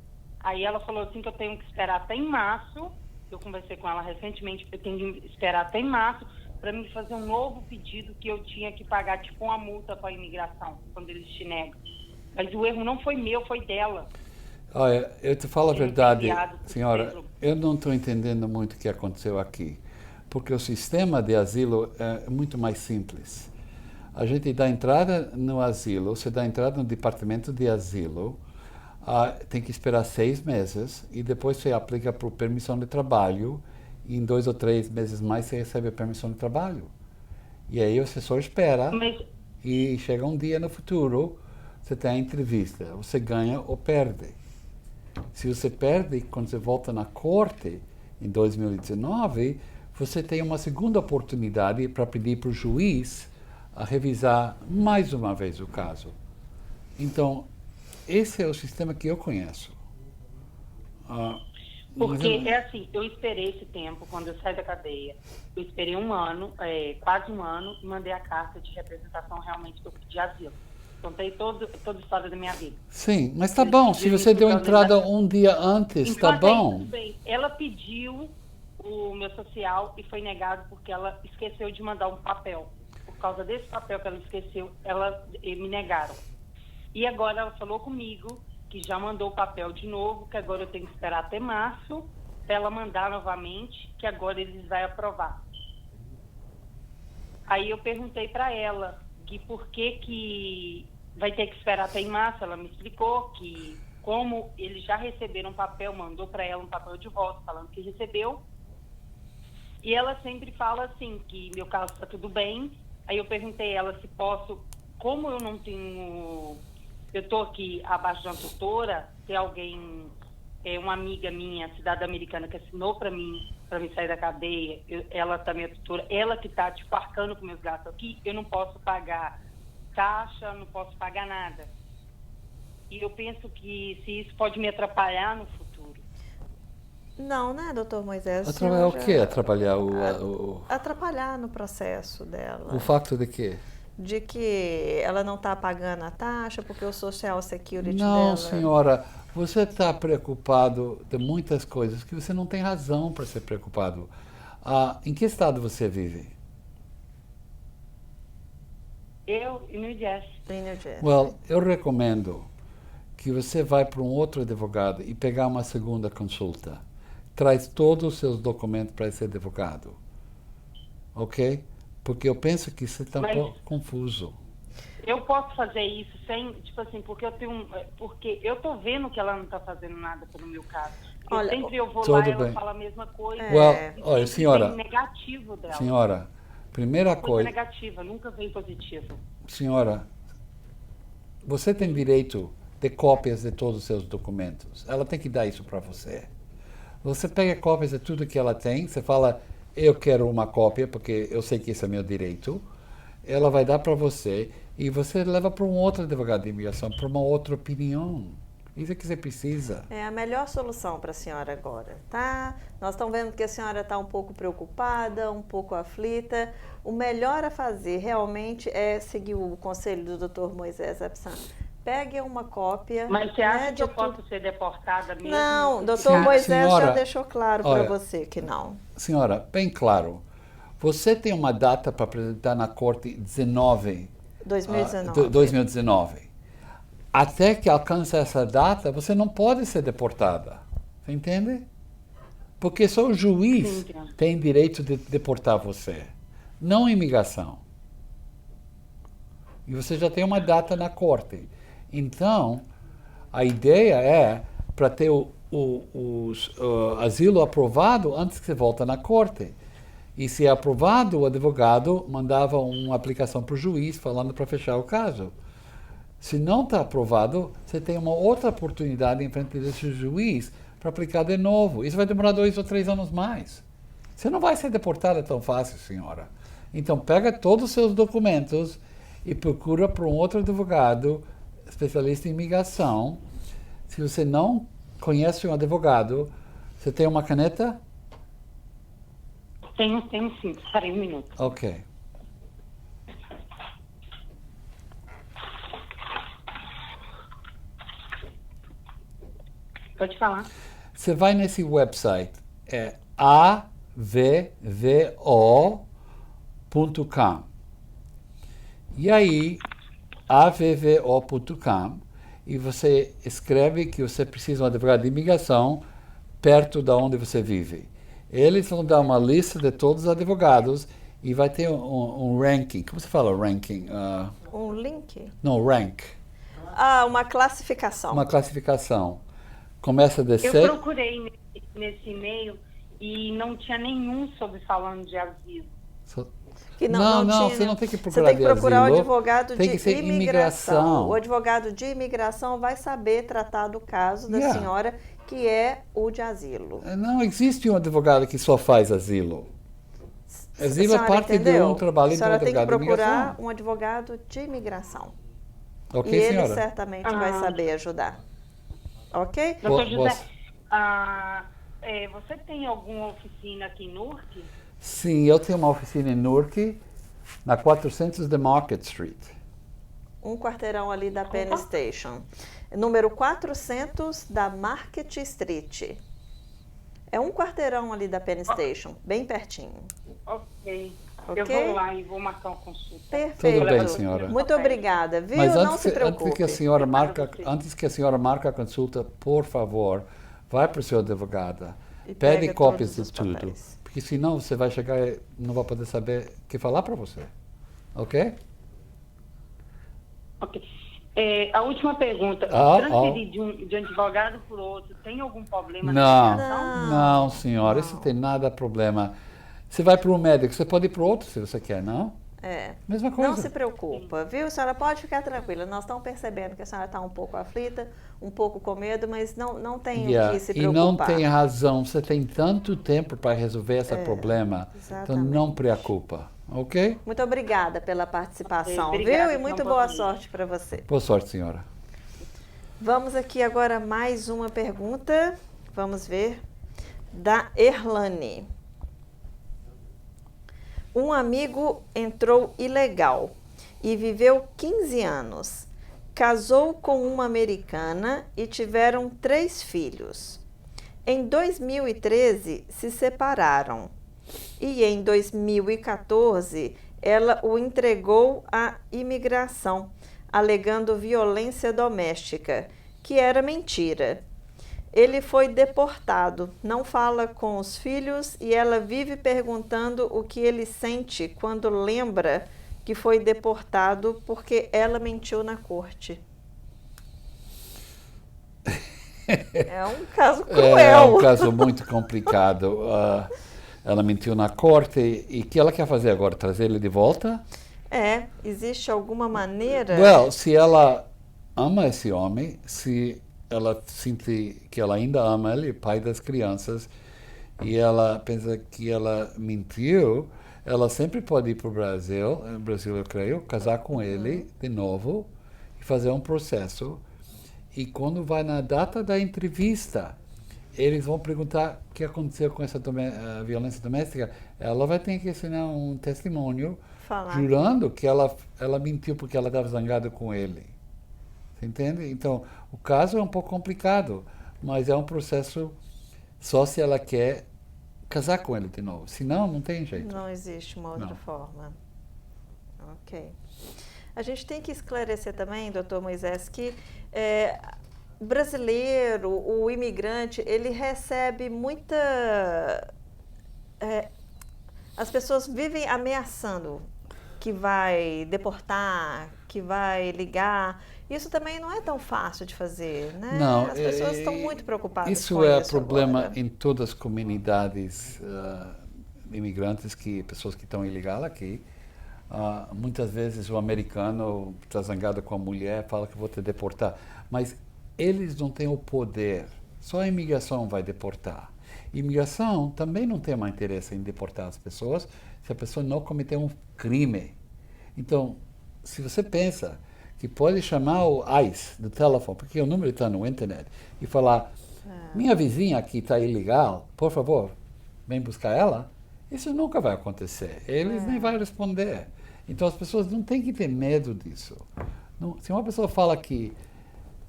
Aí ela falou assim que eu tenho que esperar até em março. Eu conversei com ela recentemente, eu tenho que esperar até em março para me fazer um novo pedido que eu tinha que pagar tipo uma multa para a imigração, quando eles te negam. Mas o erro não foi meu, foi dela. Olha, eu te falo a verdade, senhora, eu não estou entendendo muito o que aconteceu aqui, porque o sistema de asilo é muito mais simples. A gente dá entrada no asilo, você dá entrada no departamento de asilo, tem que esperar 6 meses e depois você aplica por permissão de trabalho e em 2 ou 3 meses mais você recebe a permissão de trabalho. E aí você só espera e chega um dia no futuro, você tem a entrevista, você ganha ou perde. Se você perde, quando você volta na corte em 2019, você tem uma segunda oportunidade para pedir para o juiz a revisar mais uma vez o caso. Então, esse é o sistema que eu conheço. Porque é assim, eu esperei esse tempo, quando eu saí da cadeia, eu esperei 1 ano, quase 1 ano, e mandei a carta de representação realmente que eu pedi asilo. Contei toda a história da minha vida. Sim, mas tá bom, se você deu entrada um dia antes, então, tá bom. Tudo bem. Ela pediu o meu social e foi negado porque ela esqueceu de mandar um papel. Por causa desse papel que ela esqueceu, me negaram. E agora ela falou comigo que já mandou o papel de novo, que agora eu tenho que esperar até março para ela mandar novamente, que agora eles vão aprovar. Aí eu perguntei para ela que por que vai ter que esperar até em março. Ela me explicou que como eles já receberam um papel, mandou para ela um papel de volta falando que recebeu. E ela sempre fala assim, que meu caso está tudo bem. Aí eu perguntei a ela se posso, como eu não tenho... Eu estou aqui abaixo de uma tutora, tem alguém, uma amiga minha, cidadã americana, que assinou para mim sair da cadeia, ela está minha tutora, ela que está tipo, arcando com meus gastos aqui, eu não posso pagar taxa, não posso pagar nada. E eu penso que se isso pode me atrapalhar no futuro. Não, né, doutor Moisés? Atrapalhar o quê? Atrapalhar no processo dela. O facto de quê? De que ela não está pagando a taxa porque o Social Security dela... Não, senhora, você está preocupado de muitas coisas que você não tem razão para ser preocupado. Em que estado você vive? Eu, em New Jersey. Well, eu recomendo que você vá para um outro advogado e pegar uma segunda consulta. Traz todos os seus documentos para esse advogado. Ok? Porque eu penso que você está um pouco confuso. Eu posso fazer isso sem, tipo assim, porque eu tô vendo que ela não está fazendo nada pelo meu caso. Olha, sempre eu vou lá e ela fala a mesma coisa. Olha, senhora, negativo dela. Senhora, primeira coisa... negativa, nunca veio positivo. Senhora, você tem direito de cópias de todos os seus documentos. Ela tem que dar isso para você. Você pega cópias de tudo que ela tem, você fala... Eu quero uma cópia, porque eu sei que esse é meu direito. Ela vai dar para você e você leva para um outro advogado de imigração, para uma outra opinião. Isso é que você precisa. É a melhor solução para a senhora agora, tá? Nós estamos vendo que a senhora está um pouco preocupada, um pouco aflita. O melhor a fazer realmente é seguir o conselho do Dr. Moisés Absan. pegue uma cópia. Mas você acha né, que eu de posso ser deportada mesmo? Não, doutor Moisés senhora, já deixou claro para olha, você que não. Senhora, bem claro. Você tem uma data para apresentar na corte 2019. Até que alcance essa data, você não pode ser deportada. Você entende? Porque só o juiz tem direito de deportar você, não a imigração. E você já tem uma data na corte. Então, a ideia é para ter o asilo aprovado antes que você volte na corte. E se é aprovado, o advogado mandava uma aplicação para o juiz falando para fechar o caso. Se não está aprovado, você tem uma outra oportunidade em frente desse juiz para aplicar de novo. Isso vai demorar 2 ou 3 anos mais. Você não vai ser deportada tão fácil, senhora. Então, pega todos os seus documentos e procura por um outro advogado, especialista em imigração. Se você não conhece um advogado, você tem uma caneta? Tenho sim. Espera um minuto. Ok. Pode falar. Você vai nesse website, é avvo.com. E aí, avvo.com, e você escreve que você precisa de um advogado de imigração perto de onde você vive. Eles vão dar uma lista de todos os advogados e vai ter um ranking. Como você fala ranking? Um link? Não, rank. Uma classificação. Uma classificação. Começa de Eu procurei nesse e-mail e não tinha nenhum sobre falando de asilo. Que não, tinha, você não tem que procurar Você tem que procurar asilo, o advogado tem de que ser imigração. O advogado de imigração vai saber tratar do caso da senhora, que é o de asilo. Não existe um advogado que só faz asilo. Asilo é parte de um trabalho de um advogado de imigração. A senhora tem que procurar um advogado de imigração. Ok, e senhora? Ele certamente vai saber ajudar. Ok? Doutor José, você tem alguma oficina aqui em Newark? Sim, eu tenho uma oficina em Newark, na 400 de Market Street. Um quarteirão ali da Penn Station. Número 400 da Market Street. É um quarteirão ali da Penn Station, bem pertinho. Ok. Eu vou lá e vou marcar uma consulta. Perfeito. Tudo bem, senhora. Muito obrigada, viu? Mas não se preocupe. antes que a senhora marque a consulta, por favor, vai para o seu advogado. Pede cópias de tudo. Porque senão você vai chegar e não vai poder saber o que falar para você. Ok? Ok. A última pergunta. Transferir de um advogado para o outro, tem algum problema na imigração? Não, senhora. Isso não tem nada de problema. Você vai para um médico, você pode ir para o outro se você quer, não? Mesma coisa. Não se preocupa, viu? A senhora pode ficar tranquila. Nós estamos percebendo que a senhora está um pouco aflita, um pouco com medo, mas não tem o que se preocupar. E não tem razão. Você tem tanto tempo para resolver esse problema. Exatamente. Então não preocupa, ok? Muito obrigada pela participação, obrigada, viu? E muito boa sorte para você. Boa sorte, senhora. Vamos aqui agora mais uma pergunta. Vamos ver. Da Erlane. Um amigo entrou ilegal e viveu 15 anos. Casou com uma americana e tiveram 3 filhos. Em 2013, se separaram. E em 2014, ela o entregou à imigração, alegando violência doméstica, que era mentira. Ele foi deportado, não fala com os filhos e ela vive perguntando o que ele sente quando lembra que foi deportado porque ela mentiu na corte. É um caso cruel. É um caso muito complicado. Ela mentiu na corte e o que ela quer fazer agora? Trazer ele de volta? Existe alguma maneira? Se ela ama esse homem, se ela sente que ela ainda ama ele, pai das crianças, e ela pensa que ela mentiu, ela sempre pode ir para o Brasil, eu creio, casar com ele de novo e fazer um processo. E quando vai na data da entrevista, eles vão perguntar o que aconteceu com essa violência doméstica. Ela vai ter que assinar um testemunho jurando que ela mentiu porque ela estava zangada com ele. Você entende? Então, o caso é um pouco complicado, mas é um processo só se ela quer casar com ele de novo. Senão, não tem jeito. Não existe uma outra forma. Ok. A gente tem que esclarecer também, doutor Moisés, que o brasileiro, o imigrante, ele recebe muita... as pessoas vivem ameaçando que vai deportar, que vai ligar. Isso também não é tão fácil de fazer, né? Não, as pessoas estão muito preocupadas com isso. Isso é problema agora. em todas as comunidades imigrantes, pessoas que estão ilegal aqui. Muitas vezes o americano está zangado com a mulher, fala que vou te deportar. Mas eles não têm o poder. Só a imigração vai deportar. Imigração também não tem mais interesse em deportar as pessoas se a pessoa não cometer um crime. Então, se você pensa que pode chamar o ICE do telefone, porque o número está no internet, e falar, minha vizinha aqui está ilegal, por favor, vem buscar ela, isso nunca vai acontecer. Eles nem vão responder. Então, as pessoas não têm que ter medo disso. Não, se uma pessoa fala que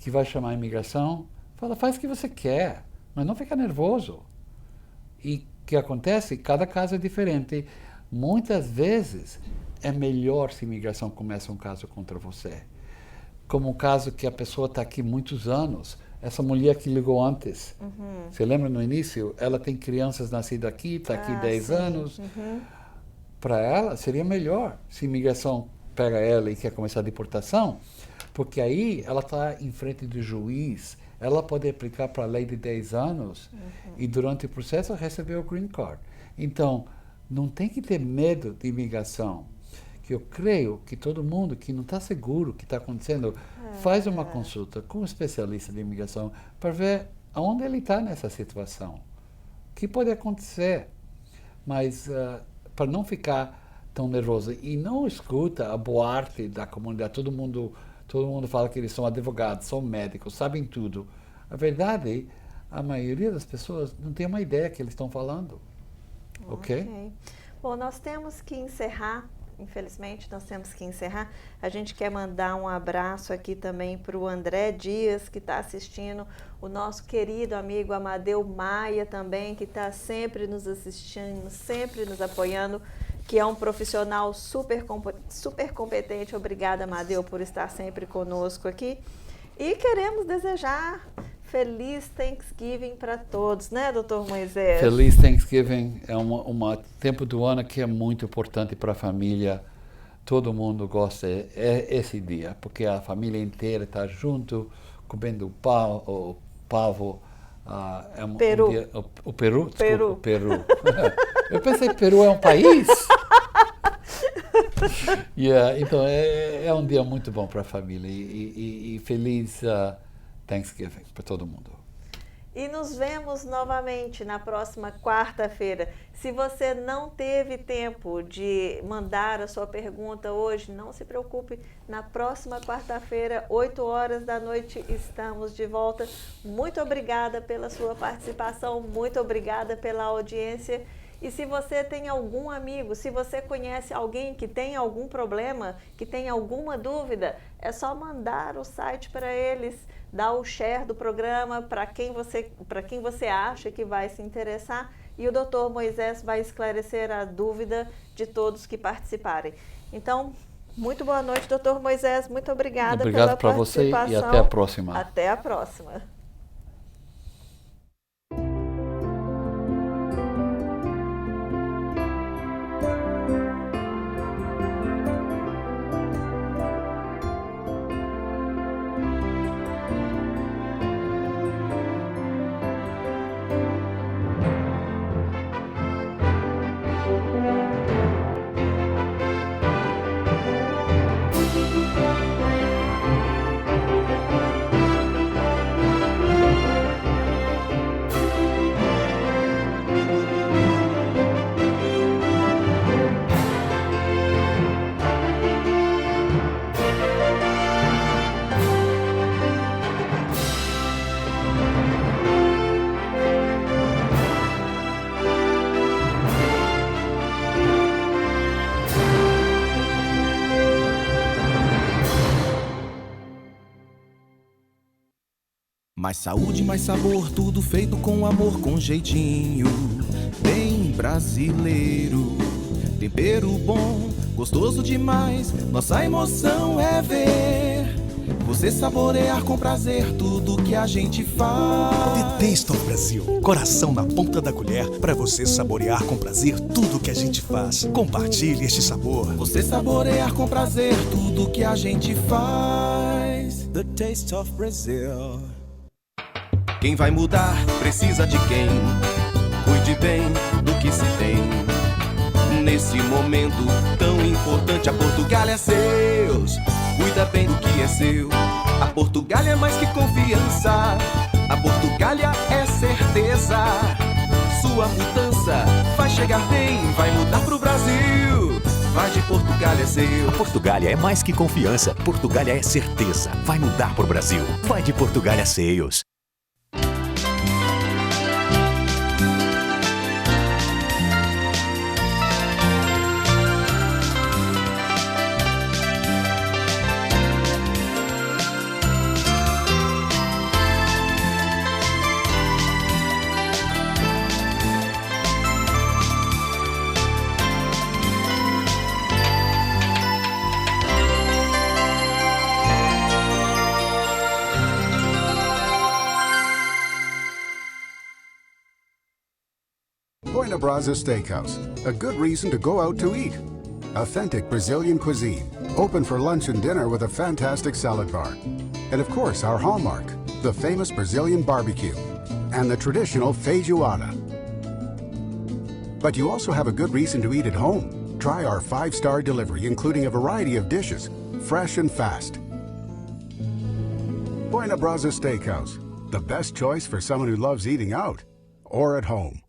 vai chamar a imigração, fala, faz o que você quer, mas não fica nervoso. E o que acontece? Cada caso é diferente. Muitas vezes é melhor se a imigração começa um caso contra você. Como um caso que a pessoa está aqui muitos anos. Essa mulher que ligou antes. Você lembra no início? Ela tem crianças nascidas aqui, está aqui 10 anos. Para ela seria melhor se a imigração pega ela e quer começar a deportação, porque aí ela está em frente do juiz. Ela pode aplicar para a lei de 10 anos e durante o processo receber o green card. Então, não tem que ter medo de imigração. Que eu creio que todo mundo que não está seguro o que está acontecendo, faz uma consulta com um especialista de imigração para ver aonde ele está nessa situação. O que pode acontecer. Mas para não ficar tão nervoso. E não escuta a boate da comunidade. Todo mundo fala que eles são advogados, são médicos, sabem tudo. A verdade, a maioria das pessoas não tem uma ideia que eles estão falando. Ok? Bom, nós temos que encerrar. Infelizmente, nós temos que encerrar. A gente quer mandar um abraço aqui também para o André Dias, que está assistindo, o nosso querido amigo Amadeu Maia também, que está sempre nos assistindo, sempre nos apoiando, que é um profissional super competente. Obrigada, Amadeu, por estar sempre conosco aqui. E queremos desejar feliz Thanksgiving para todos, né, doutor Moisés? Feliz Thanksgiving é um tempo do ano que é muito importante para a família. Todo mundo gosta esse dia, porque a família inteira está junto, comendo o pavo. Peru. Um dia, o Peru? Desculpa, o Peru. Eu pensei que Peru é um país. Então, é um dia muito bom para a família e feliz Thanksgiving para todo mundo. E nos vemos novamente na próxima quarta-feira. Se você não teve tempo de mandar a sua pergunta hoje, não se preocupe. Na próxima quarta-feira, 8 horas da noite, estamos de volta. Muito obrigada pela sua participação, muito obrigada pela audiência. E se você tem algum amigo, se você conhece alguém que tem algum problema, que tem alguma dúvida, é só mandar o site para eles, dar o share do programa para quem você acha que vai se interessar, e o doutor Moisés vai esclarecer a dúvida de todos que participarem. Então, muito boa noite, doutor Moisés, muito obrigada pela participação. Obrigado para você e até a próxima. Até a próxima. Mais saúde, mais sabor, tudo feito com amor, com jeitinho bem brasileiro. Tempero bom, gostoso demais, nossa emoção é ver você saborear com prazer tudo que a gente faz. The Taste of Brasil, coração na ponta da colher, para você saborear com prazer tudo que a gente faz. Compartilhe este sabor. Você saborear com prazer tudo que a gente faz. The Taste of Brazil. Quem vai mudar precisa de quem cuide bem do que se tem. Nesse momento tão importante, a Portugália é seus. Cuida bem do que é seu. A Portugália é mais que confiança. A Portugália é certeza. Sua mudança vai chegar bem, vai mudar pro Brasil. Vai de Portugália é seu. Portugália é mais que confiança. Portugália é certeza. Vai mudar pro Brasil. Vai de Portugália Sales. Buena Brasa Steakhouse, a good reason to go out to eat. Authentic Brazilian cuisine, open for lunch and dinner with a fantastic salad bar. And of course, our hallmark, the famous Brazilian barbecue and the traditional feijoada. But you also have a good reason to eat at home. Try our 5-star delivery, including a variety of dishes, fresh and fast. Buena Brasa Steakhouse, the best choice for someone who loves eating out or at home.